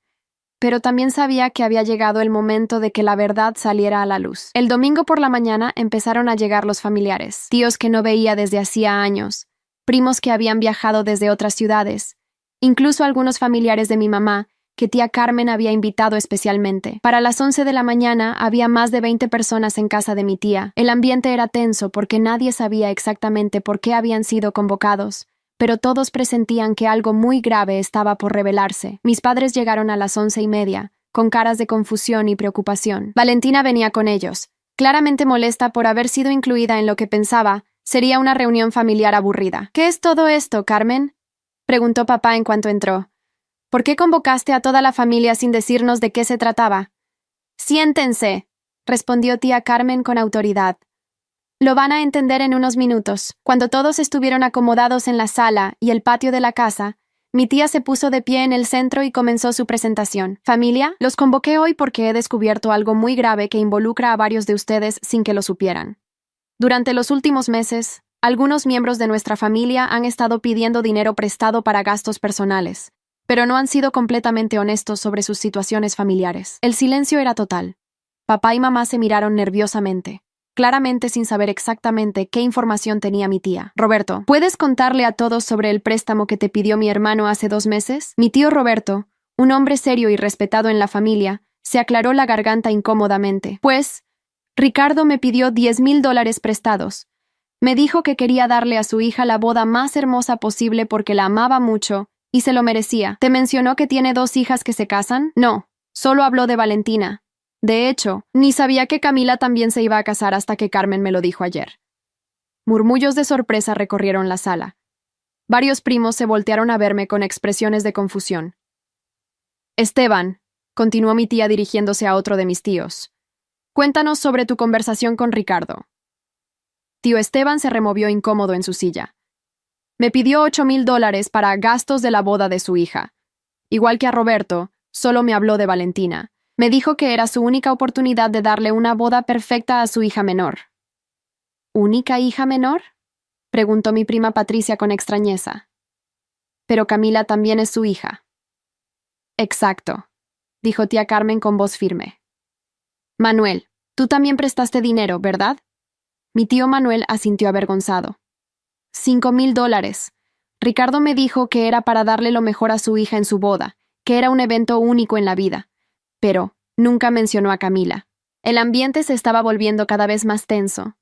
Pero también sabía que había llegado el momento de que la verdad saliera a la luz. El domingo por la mañana empezaron a llegar los familiares, tíos que no veía desde hacía años, primos que habían viajado desde otras ciudades, incluso algunos familiares de mi mamá, que tía Carmen había invitado especialmente. Para las 11 de la mañana había más de 20 personas en casa de mi tía. El ambiente era tenso porque nadie sabía exactamente por qué habían sido convocados, pero todos presentían que algo muy grave estaba por revelarse. Mis padres llegaron a las 11:30, con caras de confusión y preocupación. Valentina venía con ellos, claramente molesta por haber sido incluida en lo que pensaba sería una reunión familiar aburrida. ¿Qué es todo esto, Carmen?, preguntó papá en cuanto entró. ¿Por qué convocaste a toda la familia sin decirnos de qué se trataba? Siéntense, respondió tía Carmen con autoridad. Lo van a entender en unos minutos. Cuando todos estuvieron acomodados en la sala y el patio de la casa, mi tía se puso de pie en el centro y comenzó su presentación. Familia, los convoqué hoy porque he descubierto algo muy grave que involucra a varios de ustedes sin que lo supieran. Durante los últimos meses, algunos miembros de nuestra familia han estado pidiendo dinero prestado para gastos personales, pero no han sido completamente honestos sobre sus situaciones familiares. El silencio era total. Papá y mamá se miraron nerviosamente, claramente sin saber exactamente qué información tenía mi tía. Roberto, ¿puedes contarle a todos sobre el préstamo que te pidió mi hermano hace 2 meses? Mi tío Roberto, un hombre serio y respetado en la familia, se aclaró la garganta incómodamente. Pues, Ricardo me pidió $10,000 prestados. Me dijo que quería darle a su hija la boda más hermosa posible porque la amaba mucho y se lo merecía. ¿Te mencionó que tiene 2 hijas que se casan? No, solo habló de Valentina. De hecho, ni sabía que Camila también se iba a casar hasta que Carmen me lo dijo ayer. Murmullos de sorpresa recorrieron la sala. Varios primos se voltearon a verme con expresiones de confusión. Esteban, continuó mi tía dirigiéndose a otro de mis tíos. Cuéntanos sobre tu conversación con Ricardo. Tío Esteban se removió incómodo en su silla. Me pidió $8,000 para gastos de la boda de su hija. Igual que a Roberto, solo me habló de Valentina. Me dijo que era su única oportunidad de darle una boda perfecta a su hija menor. ¿Única hija menor?, preguntó mi prima Patricia con extrañeza. Pero Camila también es su hija. Exacto, dijo tía Carmen con voz firme. Manuel, tú también prestaste dinero, ¿verdad? Mi tío Manuel asintió avergonzado. $5,000. Ricardo me dijo que era para darle lo mejor a su hija en su boda, que era un evento único en la vida. Pero nunca mencionó a Camila. El ambiente se estaba volviendo cada vez más tenso.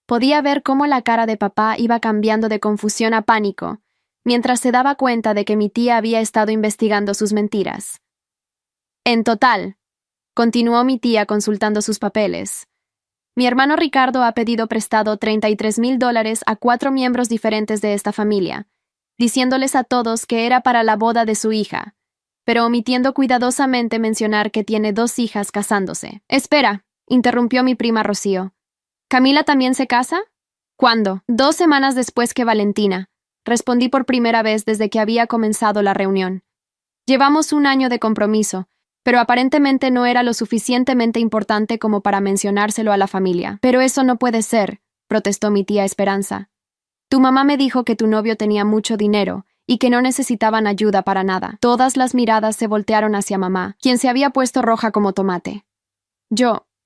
Podía ver cómo la cara de papá iba cambiando de confusión a pánico, mientras se daba cuenta de que mi tía había estado investigando sus mentiras. En total, continuó mi tía consultando sus papeles, mi hermano Ricardo ha pedido prestado $33,000 a 4 miembros diferentes de esta familia, diciéndoles a todos que era para la boda de su hija, pero omitiendo cuidadosamente mencionar que tiene 2 hijas casándose. Espera, interrumpió mi prima Rocío. ¿Camila también se casa? ¿Cuándo? 2 semanas después que Valentina, respondí por primera vez desde que había comenzado la reunión. Llevamos 1 año de compromiso, pero aparentemente no era lo suficientemente importante como para mencionárselo a la familia. Pero eso no puede ser, protestó mi tía Esperanza. Tu mamá me dijo que tu novio tenía mucho dinero y que no necesitaban ayuda para nada. Todas las miradas se voltearon hacia mamá, quien se había puesto roja como tomate.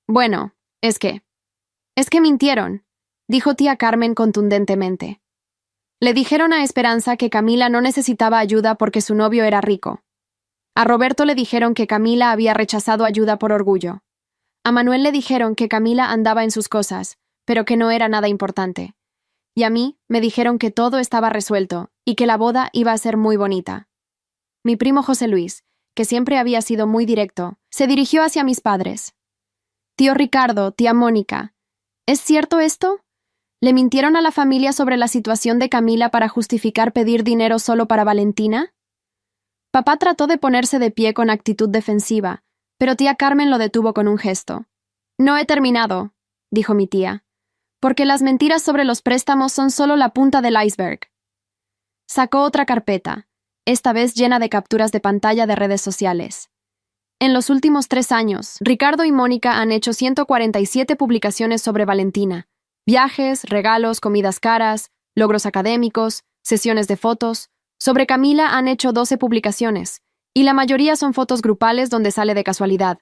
Bueno, es que mintieron, dijo tía Carmen contundentemente. Le dijeron a Esperanza que Camila no necesitaba ayuda porque su novio era rico. A Roberto le dijeron que Camila había rechazado ayuda por orgullo. A Manuel le dijeron que Camila andaba en sus cosas, pero que no era nada importante. Y a mí me dijeron que todo estaba resuelto y que la boda iba a ser muy bonita. Mi primo José Luis, que siempre había sido muy directo, se dirigió hacia mis padres. Tío Ricardo, tía Mónica, ¿es cierto esto? ¿Le mintieron a la familia sobre la situación de Camila para justificar pedir dinero solo para Valentina? Papá trató de ponerse de pie con actitud defensiva, pero tía Carmen lo detuvo con un gesto. No he terminado, dijo mi tía, porque las mentiras sobre los préstamos son solo la punta del iceberg. Sacó otra carpeta, esta vez llena de capturas de pantalla de redes sociales. En los últimos 3 años, Ricardo y Mónica han hecho 147 publicaciones sobre Valentina. Viajes, regalos, comidas caras, logros académicos, sesiones de fotos. Sobre Camila han hecho 12 publicaciones, y la mayoría son fotos grupales donde sale de casualidad.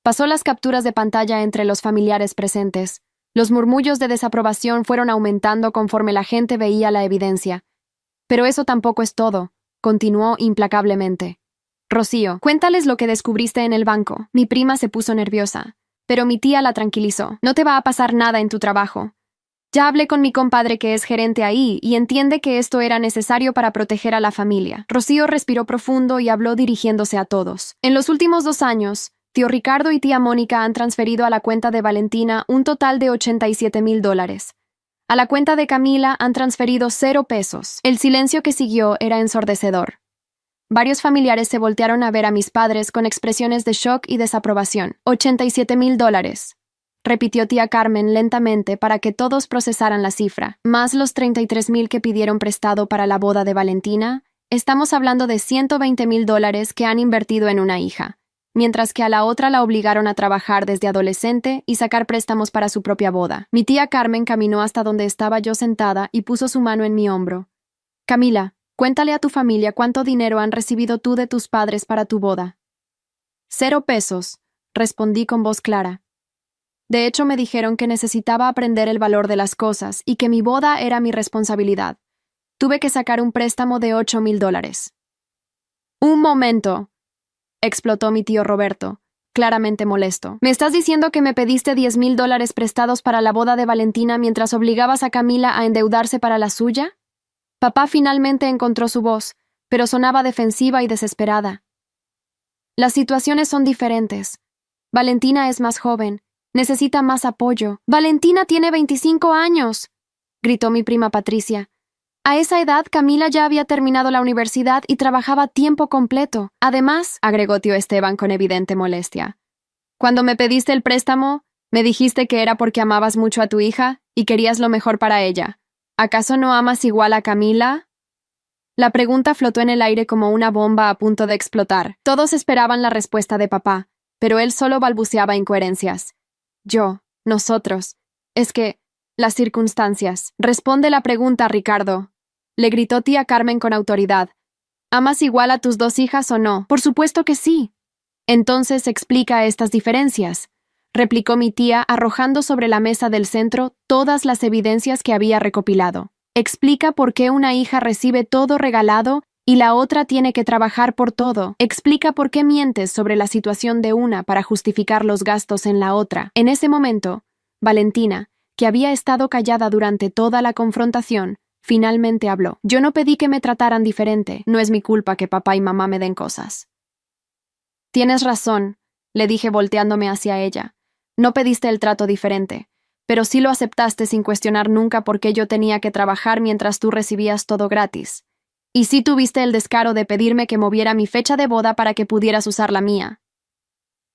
Pasó las capturas de pantalla entre los familiares presentes. Los murmullos de desaprobación fueron aumentando conforme la gente veía la evidencia. Pero eso tampoco es todo, continuó implacablemente. Rocío, cuéntales lo que descubriste en el banco. Mi prima se puso nerviosa, pero mi tía la tranquilizó. No te va a pasar nada en tu trabajo. Ya hablé con mi compadre que es gerente ahí y entiende que esto era necesario para proteger a la familia. Rocío respiró profundo y habló dirigiéndose a todos. En los últimos 2 años, tío Ricardo y tía Mónica han transferido a la cuenta de Valentina un total de $87,000. A la cuenta de Camila han transferido 0 pesos. El silencio que siguió era ensordecedor. Varios familiares se voltearon a ver a mis padres con expresiones de shock y desaprobación. $87,000, repitió tía Carmen lentamente para que todos procesaran la cifra. Más los 33,000 que pidieron prestado para la boda de Valentina, estamos hablando de $120,000 que han invertido en una hija, mientras que a la otra la obligaron a trabajar desde adolescente y sacar préstamos para su propia boda. Mi tía Carmen caminó hasta donde estaba yo sentada y puso su mano en mi hombro. Camila, cuéntale a tu familia cuánto dinero han recibido tú de tus padres para tu boda. 0 pesos, respondí con voz clara. De hecho, me dijeron que necesitaba aprender el valor de las cosas y que mi boda era mi responsabilidad. Tuve que sacar un préstamo de $8,000. ¡Un momento!, explotó mi tío Roberto, claramente molesto. ¿Me estás diciendo que me pediste $10,000 prestados para la boda de Valentina mientras obligabas a Camila a endeudarse para la suya? Papá finalmente encontró su voz, pero sonaba defensiva y desesperada. Las situaciones son diferentes. Valentina es más joven, necesita más apoyo. Valentina tiene 25 años, gritó mi prima Patricia. A esa edad, Camila ya había terminado la universidad y trabajaba a tiempo completo. Además, agregó tío Esteban con evidente molestia, cuando me pediste el préstamo, me dijiste que era porque amabas mucho a tu hija y querías lo mejor para ella. ¿Acaso no amas igual a Camila? La pregunta flotó en el aire como una bomba a punto de explotar. Todos esperaban la respuesta de papá, pero él solo balbuceaba incoherencias. Nosotros. Es que, las circunstancias. Responde la pregunta, Ricardo, le gritó tía Carmen con autoridad. ¿Amas igual a tus 2 hijas o no? Por supuesto que sí. Entonces explica estas diferencias, replicó mi tía arrojando sobre la mesa del centro todas las evidencias que había recopilado. Explica por qué una hija recibe todo regalado y la otra tiene que trabajar por todo. Explica por qué mientes sobre la situación de una para justificar los gastos en la otra. En ese momento, Valentina, que había estado callada durante toda la confrontación, finalmente habló. Yo no pedí que me trataran diferente. No es mi culpa que papá y mamá me den cosas. Tienes razón, le dije volteándome hacia ella. No pediste el trato diferente, pero sí lo aceptaste sin cuestionar nunca por qué yo tenía que trabajar mientras tú recibías todo gratis. Y sí tuviste el descaro de pedirme que moviera mi fecha de boda para que pudieras usar la mía.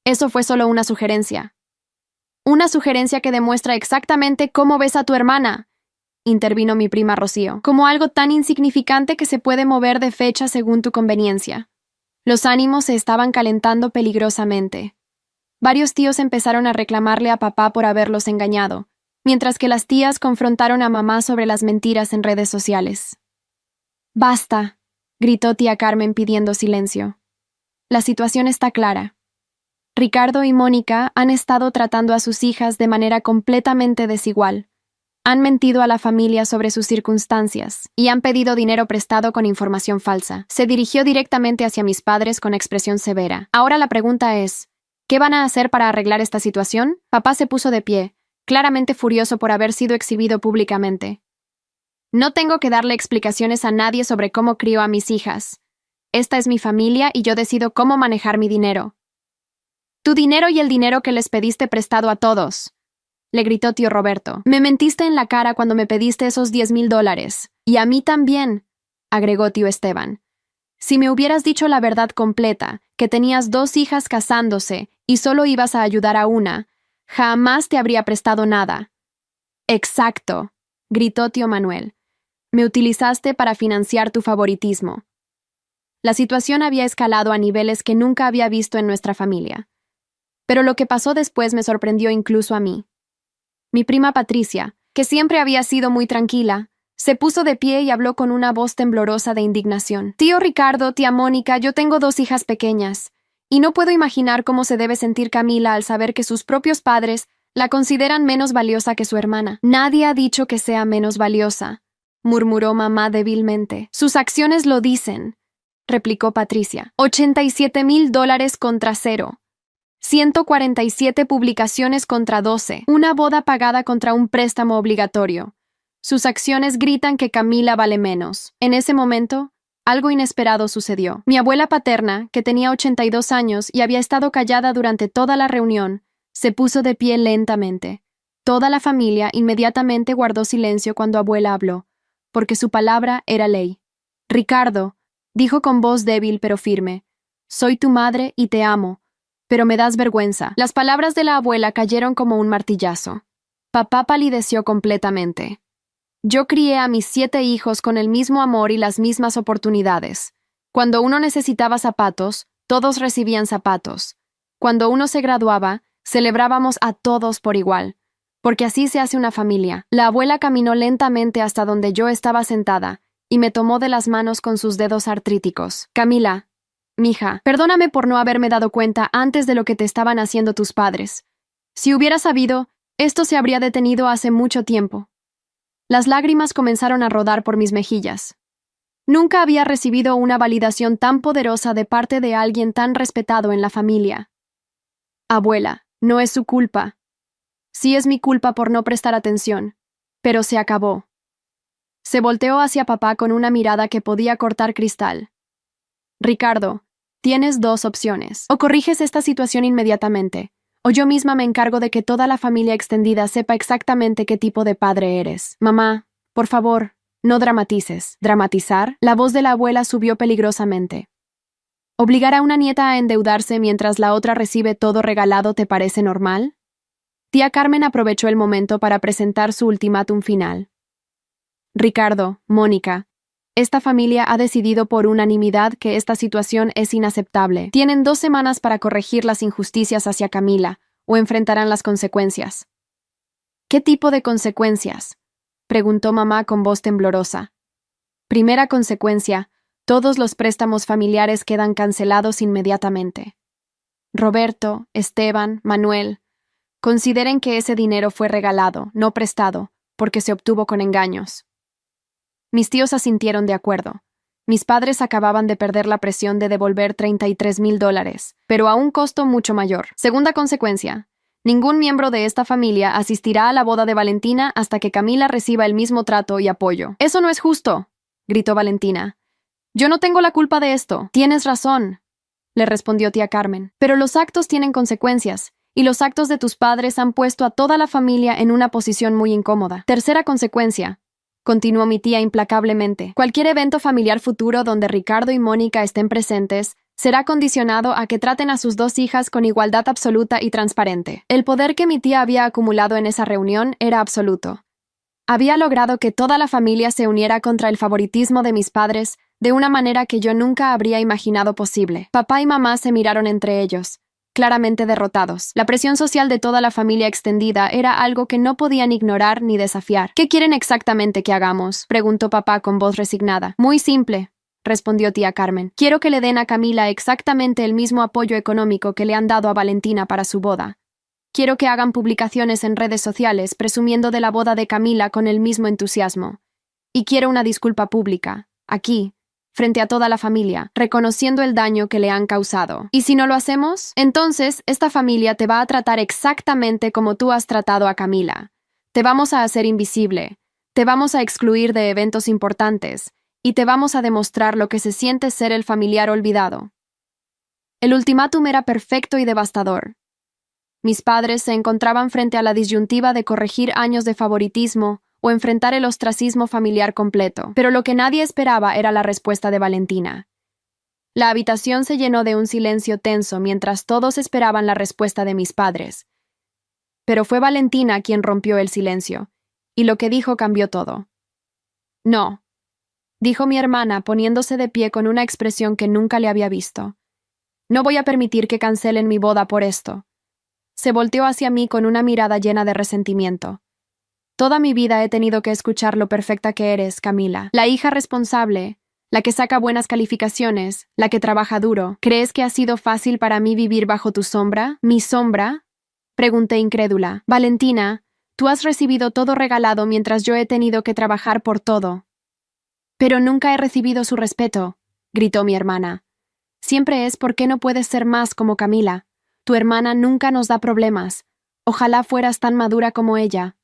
Eso fue solo una sugerencia. Una sugerencia que demuestra exactamente cómo ves a tu hermana, intervino mi prima Rocío, como algo tan insignificante que se puede mover de fecha según tu conveniencia. Los ánimos se estaban calentando peligrosamente. Varios tíos empezaron a reclamarle a papá por haberlos engañado, mientras que las tías confrontaron a mamá sobre las mentiras en redes sociales. Basta, gritó tía Carmen pidiendo silencio. La situación está clara. Ricardo y Mónica han estado tratando a sus hijas de manera completamente desigual. Han mentido a la familia sobre sus circunstancias y han pedido dinero prestado con información falsa. Se dirigió directamente hacia mis padres con expresión severa. Ahora la pregunta es, ¿qué van a hacer para arreglar esta situación? Papá se puso de pie, claramente furioso por haber sido exhibido públicamente. No tengo que darle explicaciones a nadie sobre cómo crío a mis hijas. Esta es mi familia y yo decido cómo manejar mi dinero. Tu dinero y el dinero que les pediste prestado a todos, le gritó tío Roberto. Me mentiste en la cara cuando me pediste esos $10,000. Y a mí también, agregó tío Esteban. Si me hubieras dicho la verdad completa, que tenías 2 hijas casándose y solo ibas a ayudar a una, jamás te habría prestado nada. Exacto, gritó tío Manuel. Me utilizaste para financiar tu favoritismo. La situación había escalado a niveles que nunca había visto en nuestra familia. Pero lo que pasó después me sorprendió incluso a mí. Mi prima Patricia, que siempre había sido muy tranquila, se puso de pie y habló con una voz temblorosa de indignación. Tío Ricardo, tía Mónica, yo tengo 2 hijas pequeñas, y no puedo imaginar cómo se debe sentir Camila al saber que sus propios padres la consideran menos valiosa que su hermana. Nadie ha dicho que sea menos valiosa, murmuró mamá débilmente. Sus acciones lo dicen, replicó Patricia. $87,000 contra 0. 147 publicaciones contra 12. Una boda pagada contra un préstamo obligatorio. Sus acciones gritan que Camila vale menos. En ese momento, algo inesperado sucedió. Mi abuela paterna, que tenía 82 años y había estado callada durante toda la reunión, se puso de pie lentamente. Toda la familia inmediatamente guardó silencio cuando abuela habló, porque su palabra era ley. Ricardo, dijo con voz débil pero firme, soy tu madre y te amo, pero me das vergüenza. Las palabras de la abuela cayeron como un martillazo. Papá palideció completamente. Yo crié a mis 7 hijos con el mismo amor y las mismas oportunidades. Cuando uno necesitaba zapatos, todos recibían zapatos. Cuando uno se graduaba, celebrábamos a todos por igual, porque así se hace una familia. La abuela caminó lentamente hasta donde yo estaba sentada y me tomó de las manos con sus dedos artríticos. Camila, mija, perdóname por no haberme dado cuenta antes de lo que te estaban haciendo tus padres. Si hubiera sabido, esto se habría detenido hace mucho tiempo. Las lágrimas comenzaron a rodar por mis mejillas. Nunca había recibido una validación tan poderosa de parte de alguien tan respetado en la familia. Abuela, no es su culpa. Sí es mi culpa por no prestar atención, pero se acabó. Se volteó hacia papá con una mirada que podía cortar cristal. Ricardo, tienes 2 opciones. O corriges esta situación inmediatamente, o yo misma me encargo de que toda la familia extendida sepa exactamente qué tipo de padre eres. Mamá, por favor, no dramatices. ¿Dramatizar? La voz de la abuela subió peligrosamente. ¿Obligar a una nieta a endeudarse mientras la otra recibe todo regalado te parece normal? Tía Carmen aprovechó el momento para presentar su ultimátum final. Ricardo, Mónica, esta familia ha decidido por unanimidad que esta situación es inaceptable. Tienen 2 semanas para corregir las injusticias hacia Camila, o enfrentarán las consecuencias. ¿Qué tipo de consecuencias?, preguntó mamá con voz temblorosa. Primera consecuencia, todos los préstamos familiares quedan cancelados inmediatamente. Roberto, Esteban, Manuel, consideren que ese dinero fue regalado, no prestado, porque se obtuvo con engaños. Mis tíos asintieron de acuerdo. Mis padres acababan de perder la presión de devolver $33,000, pero a un costo mucho mayor. Segunda consecuencia, ningún miembro de esta familia asistirá a la boda de Valentina hasta que Camila reciba el mismo trato y apoyo. «Eso no es justo», gritó Valentina. «Yo no tengo la culpa de esto». «Tienes razón», le respondió tía Carmen. «Pero los actos tienen consecuencias, y los actos de tus padres han puesto a toda la familia en una posición muy incómoda. Tercera consecuencia», continuó mi tía implacablemente. «Cualquier evento familiar futuro donde Ricardo y Mónica estén presentes será condicionado a que traten a sus 2 hijas con igualdad absoluta y transparente». El poder que mi tía había acumulado en esa reunión era absoluto. Había logrado que toda la familia se uniera contra el favoritismo de mis padres de una manera que yo nunca habría imaginado posible. Papá y mamá se miraron entre ellos, claramente derrotados. La presión social de toda la familia extendida era algo que no podían ignorar ni desafiar. ¿Qué quieren exactamente que hagamos?, preguntó papá con voz resignada. Muy simple, respondió tía Carmen. Quiero que le den a Camila exactamente el mismo apoyo económico que le han dado a Valentina para su boda. Quiero que hagan publicaciones en redes sociales presumiendo de la boda de Camila con el mismo entusiasmo. Y quiero una disculpa pública, aquí, frente a toda la familia, reconociendo el daño que le han causado. ¿Y si no lo hacemos? Entonces, esta familia te va a tratar exactamente como tú has tratado a Camila. Te vamos a hacer invisible, te vamos a excluir de eventos importantes, y te vamos a demostrar lo que se siente ser el familiar olvidado. El ultimátum era perfecto y devastador. Mis padres se encontraban frente a la disyuntiva de corregir años de favoritismo o enfrentar el ostracismo familiar completo, pero lo que nadie esperaba era la respuesta de Valentina. La habitación se llenó de un silencio tenso mientras todos esperaban la respuesta de mis padres. Pero fue Valentina quien rompió el silencio, y lo que dijo cambió todo. No, dijo mi hermana poniéndose de pie con una expresión que nunca le había visto. No voy a permitir que cancelen mi boda por esto. Se volteó hacia mí con una mirada llena de resentimiento. Toda mi vida he tenido que escuchar lo perfecta que eres, Camila. La hija responsable, la que saca buenas calificaciones, la que trabaja duro. ¿Crees que ha sido fácil para mí vivir bajo tu sombra? ¿Mi sombra?, pregunté incrédula. Valentina, tú has recibido todo regalado mientras yo he tenido que trabajar por todo. Pero nunca he recibido su respeto, gritó mi hermana. Siempre es ¿por qué no puedes ser más como Camila? Tu hermana nunca nos da problemas. Ojalá fueras tan madura como ella.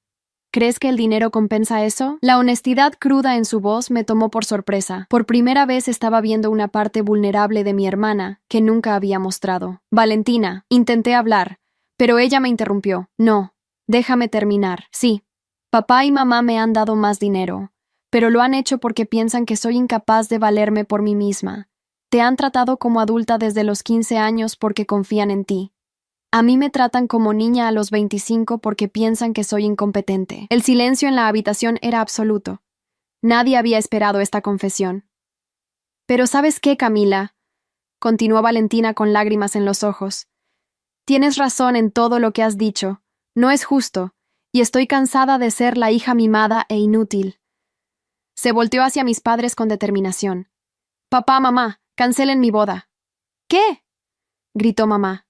¿Crees que el dinero compensa eso? La honestidad cruda en su voz me tomó por sorpresa. Por primera vez estaba viendo una parte vulnerable de mi hermana que nunca había mostrado. Valentina, intenté hablar, pero ella me interrumpió. No, déjame terminar. Sí, papá y mamá me han dado más dinero, pero lo han hecho porque piensan que soy incapaz de valerme por mí misma. Te han tratado como adulta desde los 15 años porque confían en ti. A mí me tratan como niña a los 25 porque piensan que soy incompetente. El silencio en la habitación era absoluto. Nadie había esperado esta confesión. Pero ¿sabes qué, Camila?, continuó Valentina con lágrimas en los ojos. Tienes razón en todo lo que has dicho. No es justo, y estoy cansada de ser la hija mimada e inútil. Se volteó hacia mis padres con determinación. Papá, mamá, cancelen mi boda. ¿Qué?, gritó mamá.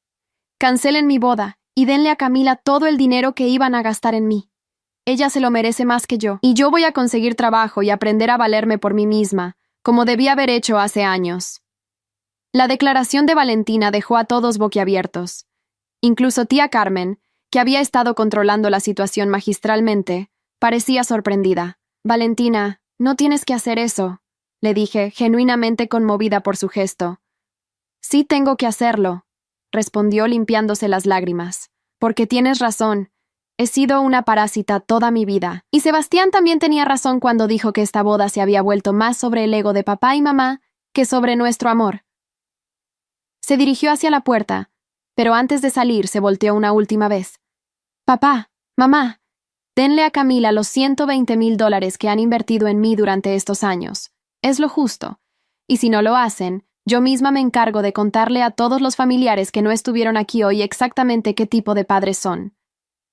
Cancelen mi boda y denle a Camila todo el dinero que iban a gastar en mí. Ella se lo merece más que yo, y yo voy a conseguir trabajo y aprender a valerme por mí misma, como debí haber hecho hace años. La declaración de Valentina dejó a todos boquiabiertos. Incluso tía Carmen, que había estado controlando la situación magistralmente, parecía sorprendida. Valentina, no tienes que hacer eso, le dije, genuinamente conmovida por su gesto. Sí tengo que hacerlo, respondió limpiándose las lágrimas. Porque tienes razón. He sido una parásita toda mi vida. Y Sebastián también tenía razón cuando dijo que esta boda se había vuelto más sobre el ego de papá y mamá que sobre nuestro amor. Se dirigió hacia la puerta, pero antes de salir se volteó una última vez. Papá, mamá, denle a Camila los $120,000 que han invertido en mí durante estos años. Es lo justo. Y si no lo hacen, yo misma me encargo de contarle a todos los familiares que no estuvieron aquí hoy exactamente qué tipo de padres son.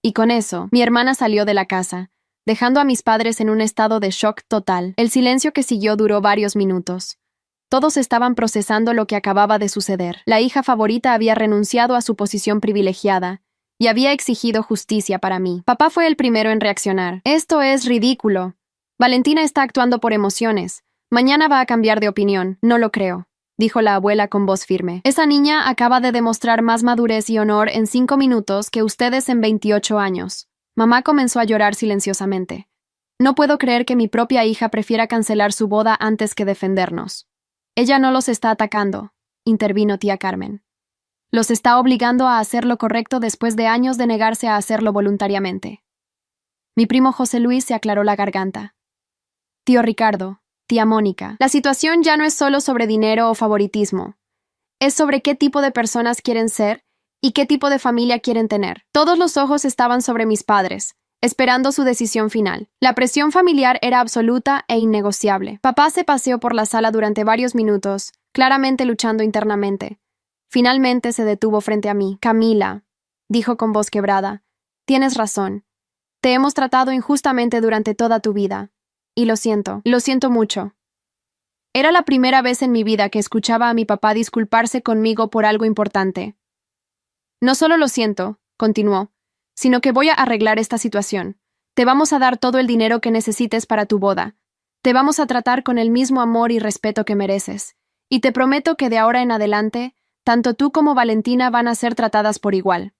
Y con eso, mi hermana salió de la casa, dejando a mis padres en un estado de shock total. El silencio que siguió duró varios minutos. Todos estaban procesando lo que acababa de suceder. La hija favorita había renunciado a su posición privilegiada y había exigido justicia para mí. Papá fue el primero en reaccionar. Esto es ridículo. Valentina está actuando por emociones. Mañana va a cambiar de opinión. No lo creo, dijo la abuela con voz firme. Esa niña acaba de demostrar más madurez y honor en 5 minutos que ustedes en 28 años. Mamá comenzó a llorar silenciosamente. No puedo creer que mi propia hija prefiera cancelar su boda antes que defendernos. Ella no los está atacando, intervino tía Carmen. Los está obligando a hacer lo correcto después de años de negarse a hacerlo voluntariamente. Mi primo José Luis se aclaró la garganta. Tío Ricardo, tía Mónica, la situación ya no es solo sobre dinero o favoritismo. Es sobre qué tipo de personas quieren ser y qué tipo de familia quieren tener. Todos los ojos estaban sobre mis padres, esperando su decisión final. La presión familiar era absoluta e innegociable. Papá se paseó por la sala durante varios minutos, claramente luchando internamente. Finalmente se detuvo frente a mí. Camila, dijo con voz quebrada, tienes razón. Te hemos tratado injustamente durante toda tu vida. Y lo siento mucho. Era la primera vez en mi vida que escuchaba a mi papá disculparse conmigo por algo importante. No solo lo siento, continuó, sino que voy a arreglar esta situación. Te vamos a dar todo el dinero que necesites para tu boda. Te vamos a tratar con el mismo amor y respeto que mereces. Y te prometo que de ahora en adelante, tanto tú como Valentina van a ser tratadas por igual.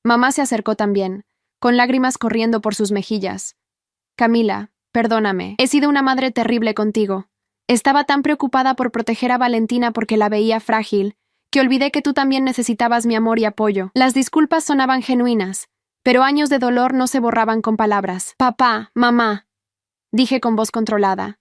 Mamá se acercó también, con lágrimas corriendo por sus mejillas. Camila, perdóname, he sido una madre terrible contigo. Estaba tan preocupada por proteger a Valentina porque la veía frágil, que olvidé que tú también necesitabas mi amor y apoyo. Las disculpas sonaban genuinas, pero años de dolor no se borraban con palabras. Papá, mamá, dije con voz controlada.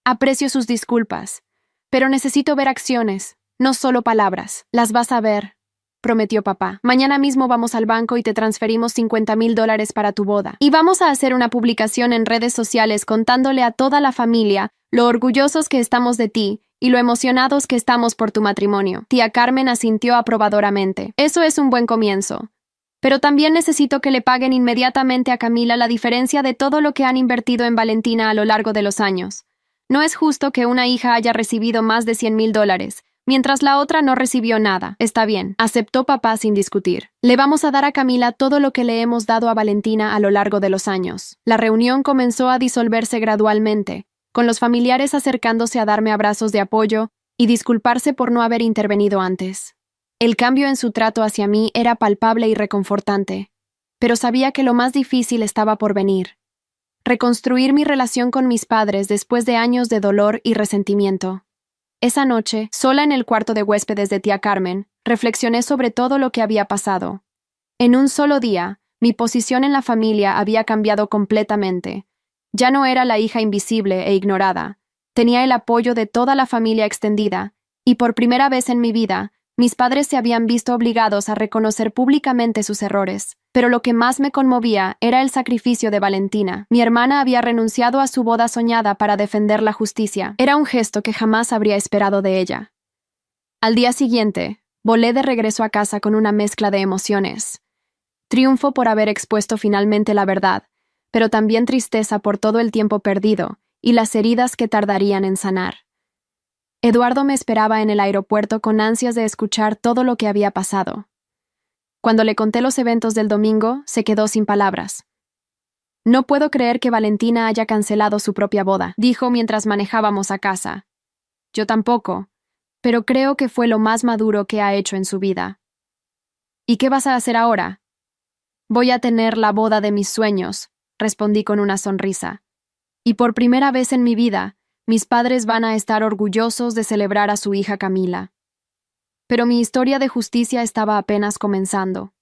Aprecio sus disculpas, pero necesito ver acciones, no solo palabras. Las vas a ver, prometió papá. Mañana mismo vamos al banco y te transferimos $50,000 para tu boda. Y vamos a hacer una publicación en redes sociales contándole a toda la familia lo orgullosos que estamos de ti y lo emocionados que estamos por tu matrimonio. Tía Carmen asintió aprobadoramente. Eso es un buen comienzo. Pero también necesito que le paguen inmediatamente a Camila la diferencia de todo lo que han invertido en Valentina a lo largo de los años. No es justo que una hija haya recibido más de $100,000, mientras la otra no recibió nada. Está bien, aceptó papá sin discutir. Le vamos a dar a Camila todo lo que le hemos dado a Valentina a lo largo de los años. La reunión comenzó a disolverse gradualmente, con los familiares acercándose a darme abrazos de apoyo y disculparse por no haber intervenido antes. El cambio en su trato hacia mí era palpable y reconfortante, pero sabía que lo más difícil estaba por venir. Reconstruir mi relación con mis padres después de años de dolor y resentimiento. Esa noche, sola en el cuarto de huéspedes de tía Carmen, reflexioné sobre todo lo que había pasado. En un solo día, mi posición en la familia había cambiado completamente. Ya no era la hija invisible e ignorada. Tenía el apoyo de toda la familia extendida, y por primera vez en mi vida, mis padres se habían visto obligados a reconocer públicamente sus errores. Pero lo que más me conmovía era el sacrificio de Valentina. Mi hermana había renunciado a su boda soñada para defender la justicia. Era un gesto que jamás habría esperado de ella. Al día siguiente, volé de regreso a casa con una mezcla de emociones. Triunfo por haber expuesto finalmente la verdad, pero también tristeza por todo el tiempo perdido y las heridas que tardarían en sanar. Eduardo me esperaba en el aeropuerto con ansias de escuchar todo lo que había pasado. Cuando le conté los eventos del domingo, se quedó sin palabras. No puedo creer que Valentina haya cancelado su propia boda, dijo mientras manejábamos a casa. Yo tampoco, pero creo que fue lo más maduro que ha hecho en su vida. ¿Y qué vas a hacer ahora? Voy a tener la boda de mis sueños, respondí con una sonrisa. Y por primera vez en mi vida, mis padres van a estar orgullosos de celebrar a su hija Camila. Pero mi historia de justicia estaba apenas comenzando.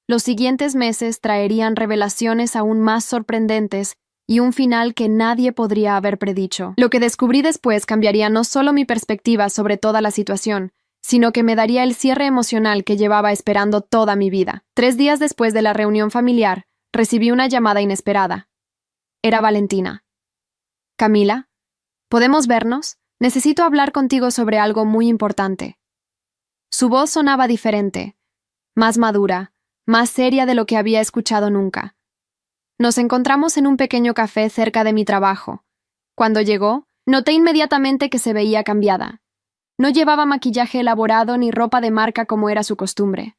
Los siguientes meses traerían revelaciones aún más sorprendentes y un final que nadie podría haber predicho. Lo que descubrí después cambiaría no solo mi perspectiva sobre toda la situación, sino que me daría el cierre emocional que llevaba esperando toda mi vida. 3 días después de la reunión familiar, recibí una llamada inesperada. Era Valentina. Camila, ¿podemos vernos? Necesito hablar contigo sobre algo muy importante. Su voz sonaba diferente, más madura, más seria de lo que había escuchado nunca. Nos encontramos en un pequeño café cerca de mi trabajo. Cuando llegó, noté inmediatamente que se veía cambiada. No llevaba maquillaje elaborado ni ropa de marca como era su costumbre.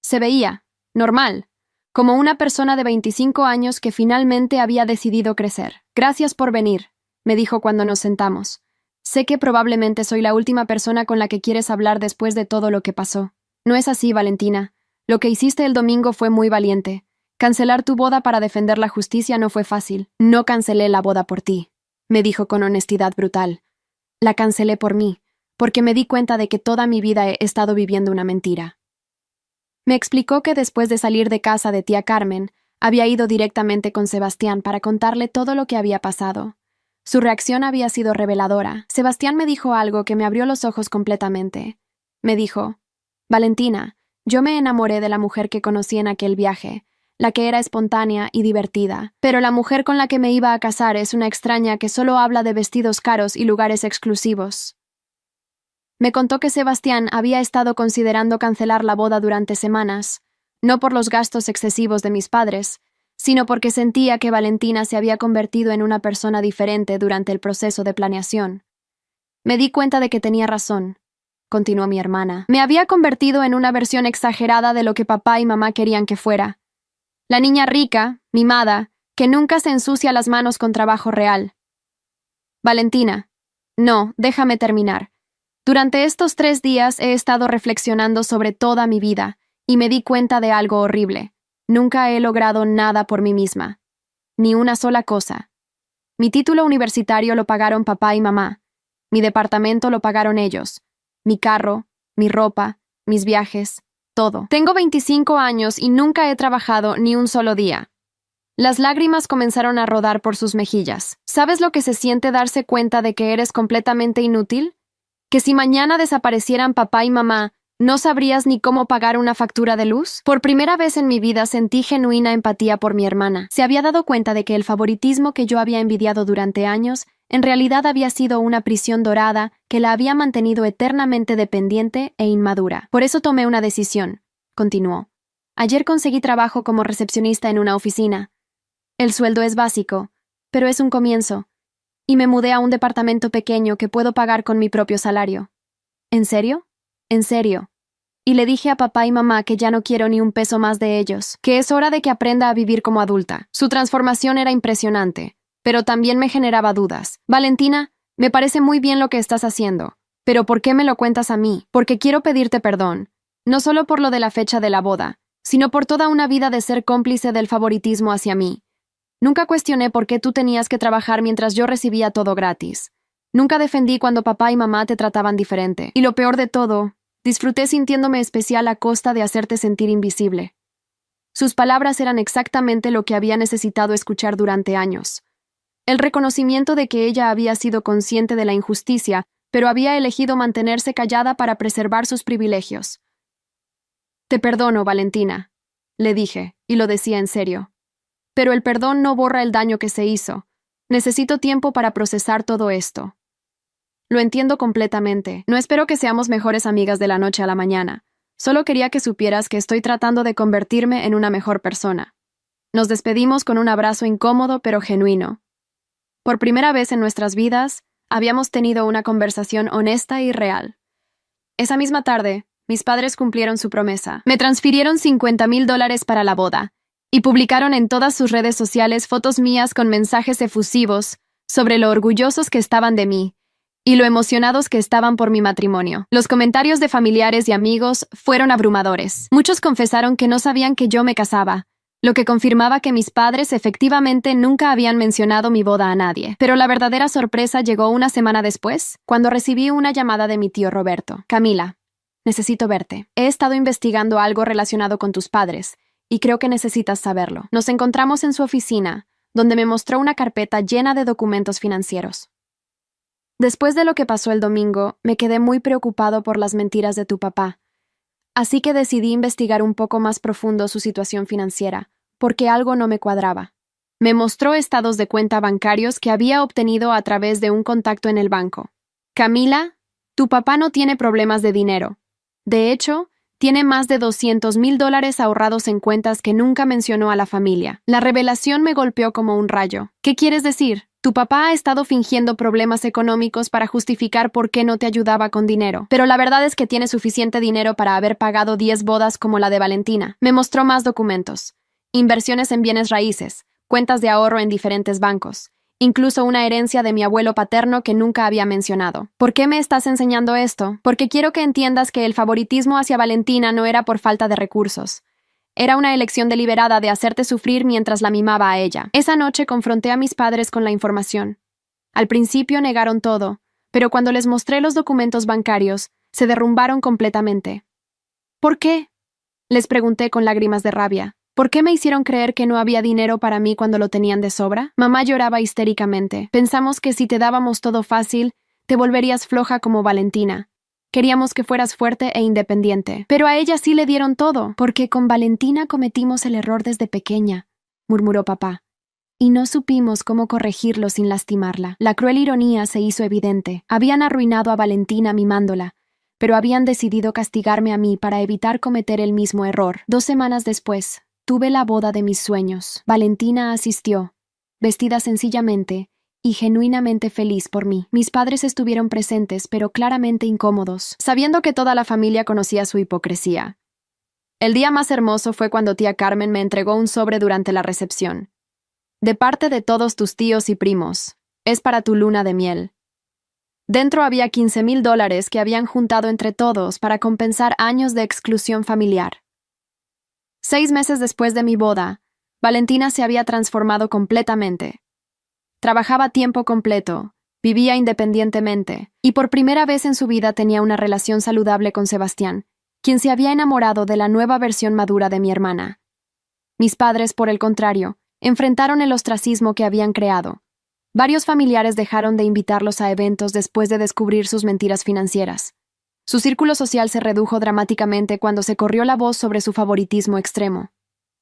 Se veía, normal, como una persona de 25 años que finalmente había decidido crecer. Gracias por venir, me dijo cuando nos sentamos. Sé que probablemente soy la última persona con la que quieres hablar después de todo lo que pasó. No es así, Valentina. Lo que hiciste el domingo fue muy valiente. Cancelar tu boda para defender la justicia no fue fácil. No cancelé la boda por ti, me dijo con honestidad brutal. La cancelé por mí, porque me di cuenta de que toda mi vida he estado viviendo una mentira. Me explicó que después de salir de casa de tía Carmen, había ido directamente con Sebastián para contarle todo lo que había pasado. Su reacción había sido reveladora. Sebastián me dijo algo que me abrió los ojos completamente. Me dijo, Valentina, yo me enamoré de la mujer que conocí en aquel viaje, la que era espontánea y divertida, pero la mujer con la que me iba a casar es una extraña que solo habla de vestidos caros y lugares exclusivos. Me contó que Sebastián había estado considerando cancelar la boda durante semanas, no por los gastos excesivos de mis padres, sino porque sentía que Valentina se había convertido en una persona diferente durante el proceso de planeación. Me di cuenta de que tenía razón, continuó mi hermana. Me había convertido en una versión exagerada de lo que papá y mamá querían que fuera. La niña rica, mimada, que nunca se ensucia las manos con trabajo real. Valentina, no, déjame terminar. Durante estos 3 días he estado reflexionando sobre toda mi vida y me di cuenta de algo horrible. Nunca he logrado nada por mí misma. Ni una sola cosa. Mi título universitario lo pagaron papá y mamá. Mi departamento lo pagaron ellos. Mi carro, mi ropa, mis viajes, todo. Tengo 25 años y nunca he trabajado ni un solo día. Las lágrimas comenzaron a rodar por sus mejillas. ¿Sabes lo que se siente darse cuenta de que eres completamente inútil? ¿Que si mañana desaparecieran papá y mamá, no sabrías ni cómo pagar una factura de luz? Por primera vez en mi vida sentí genuina empatía por mi hermana. Se había dado cuenta de que el favoritismo que yo había envidiado durante años en realidad había sido una prisión dorada que la había mantenido eternamente dependiente e inmadura. Por eso tomé una decisión, continuó. Ayer conseguí trabajo como recepcionista en una oficina. El sueldo es básico, pero es un comienzo. Y me mudé a un departamento pequeño que puedo pagar con mi propio salario. ¿En serio? En serio. Y le dije a papá y mamá que ya no quiero ni un peso más de ellos, que es hora de que aprenda a vivir como adulta. Su transformación era impresionante, pero también me generaba dudas. Valentina, me parece muy bien lo que estás haciendo, pero ¿por qué me lo cuentas a mí? Porque quiero pedirte perdón, no solo por lo de la fecha de la boda, sino por toda una vida de ser cómplice del favoritismo hacia mí. Nunca cuestioné por qué tú tenías que trabajar mientras yo recibía todo gratis. Nunca defendí cuando papá y mamá te trataban diferente. Y lo peor de todo, disfruté sintiéndome especial a costa de hacerte sentir invisible. Sus palabras eran exactamente lo que había necesitado escuchar durante años. El reconocimiento de que ella había sido consciente de la injusticia, pero había elegido mantenerse callada para preservar sus privilegios. Te perdono, Valentina, le dije, y lo decía en serio. Pero el perdón no borra el daño que se hizo. Necesito tiempo para procesar todo esto. Lo entiendo completamente. No espero que seamos mejores amigas de la noche a la mañana. Solo quería que supieras que estoy tratando de convertirme en una mejor persona. Nos despedimos con un abrazo incómodo pero genuino. Por primera vez en nuestras vidas, habíamos tenido una conversación honesta y real. Esa misma tarde, mis padres cumplieron su promesa. Me transfirieron $50,000 para la boda y publicaron en todas sus redes sociales fotos mías con mensajes efusivos sobre lo orgullosos que estaban de mí y lo emocionados que estaban por mi matrimonio. Los comentarios de familiares y amigos fueron abrumadores. Muchos confesaron que no sabían que yo me casaba, lo que confirmaba que mis padres efectivamente nunca habían mencionado mi boda a nadie. Pero la verdadera sorpresa llegó una semana después, cuando recibí una llamada de mi tío Roberto. Camila, necesito verte. He estado investigando algo relacionado con tus padres, y creo que necesitas saberlo. Nos encontramos en su oficina, donde me mostró una carpeta llena de documentos financieros. Después de lo que pasó el domingo, me quedé muy preocupado por las mentiras de tu papá. Así que decidí investigar un poco más profundo su situación financiera, porque algo no me cuadraba. Me mostró estados de cuenta bancarios que había obtenido a través de un contacto en el banco. Camila, tu papá no tiene problemas de dinero. De hecho, tiene más de $200,000 ahorrados en cuentas que nunca mencionó a la familia. La revelación me golpeó como un rayo. ¿Qué quieres decir? Tu papá ha estado fingiendo problemas económicos para justificar por qué no te ayudaba con dinero. Pero la verdad es que tiene suficiente dinero para haber pagado 10 bodas como la de Valentina. Me mostró más documentos. Inversiones en bienes raíces, cuentas de ahorro en diferentes bancos, incluso una herencia de mi abuelo paterno que nunca había mencionado. ¿Por qué me estás enseñando esto? Porque quiero que entiendas que el favoritismo hacia Valentina no era por falta de recursos. Era una elección deliberada de hacerte sufrir mientras la mimaba a ella. Esa noche confronté a mis padres con la información. Al principio negaron todo, pero cuando les mostré los documentos bancarios, se derrumbaron completamente. ¿Por qué? Les pregunté con lágrimas de rabia. ¿Por qué me hicieron creer que no había dinero para mí cuando lo tenían de sobra? Mamá lloraba histéricamente. Pensamos que si te dábamos todo fácil, te volverías floja como Valentina. Queríamos que fueras fuerte e independiente. Pero a ella sí le dieron todo, porque con Valentina cometimos el error desde pequeña, murmuró papá. Y no supimos cómo corregirlo sin lastimarla. La cruel ironía se hizo evidente. Habían arruinado a Valentina mimándola, pero habían decidido castigarme a mí para evitar cometer el mismo error. 2 semanas después, tuve la boda de mis sueños. Valentina asistió, vestida sencillamente y genuinamente feliz por mí. Mis padres estuvieron presentes, pero claramente incómodos, sabiendo que toda la familia conocía su hipocresía. El día más hermoso fue cuando tía Carmen me entregó un sobre durante la recepción. De parte de todos tus tíos y primos, es para tu luna de miel. Dentro había $15,000 que habían juntado entre todos para compensar años de exclusión familiar. 6 meses después de mi boda, Valentina se había transformado completamente. Trabajaba a tiempo completo, vivía independientemente, y por primera vez en su vida tenía una relación saludable con Sebastián, quien se había enamorado de la nueva versión madura de mi hermana. Mis padres, por el contrario, enfrentaron el ostracismo que habían creado. Varios familiares dejaron de invitarlos a eventos después de descubrir sus mentiras financieras. Su círculo social se redujo dramáticamente cuando se corrió la voz sobre su favoritismo extremo.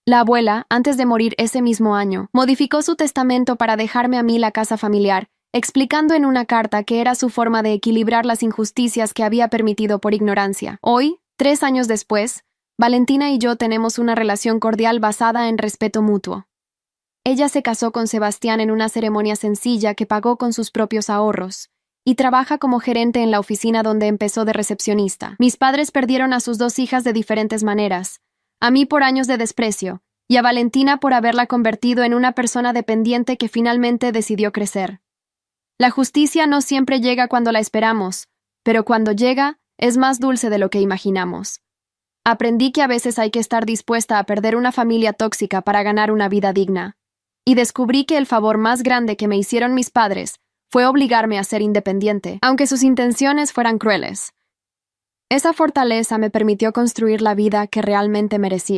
La abuela, antes de morir ese mismo año, modificó su testamento para dejarme a mí la casa familiar, explicando en una carta que era su forma de equilibrar las injusticias que había permitido por ignorancia. Hoy, 3 años después, Valentina y yo tenemos una relación cordial basada en respeto mutuo. Ella se casó con Sebastián en una ceremonia sencilla que pagó con sus propios ahorros, y trabaja como gerente en la oficina donde empezó de recepcionista. Mis padres perdieron a sus 2 hijas de diferentes maneras, a mí por años de desprecio, y a Valentina por haberla convertido en una persona dependiente que finalmente decidió crecer. La justicia no siempre llega cuando la esperamos, pero cuando llega, es más dulce de lo que imaginamos. Aprendí que a veces hay que estar dispuesta a perder una familia tóxica para ganar una vida digna. Y descubrí que el favor más grande que me hicieron mis padres fue obligarme a ser independiente, aunque sus intenciones fueran crueles. Esa fortaleza me permitió construir la vida que realmente merecía.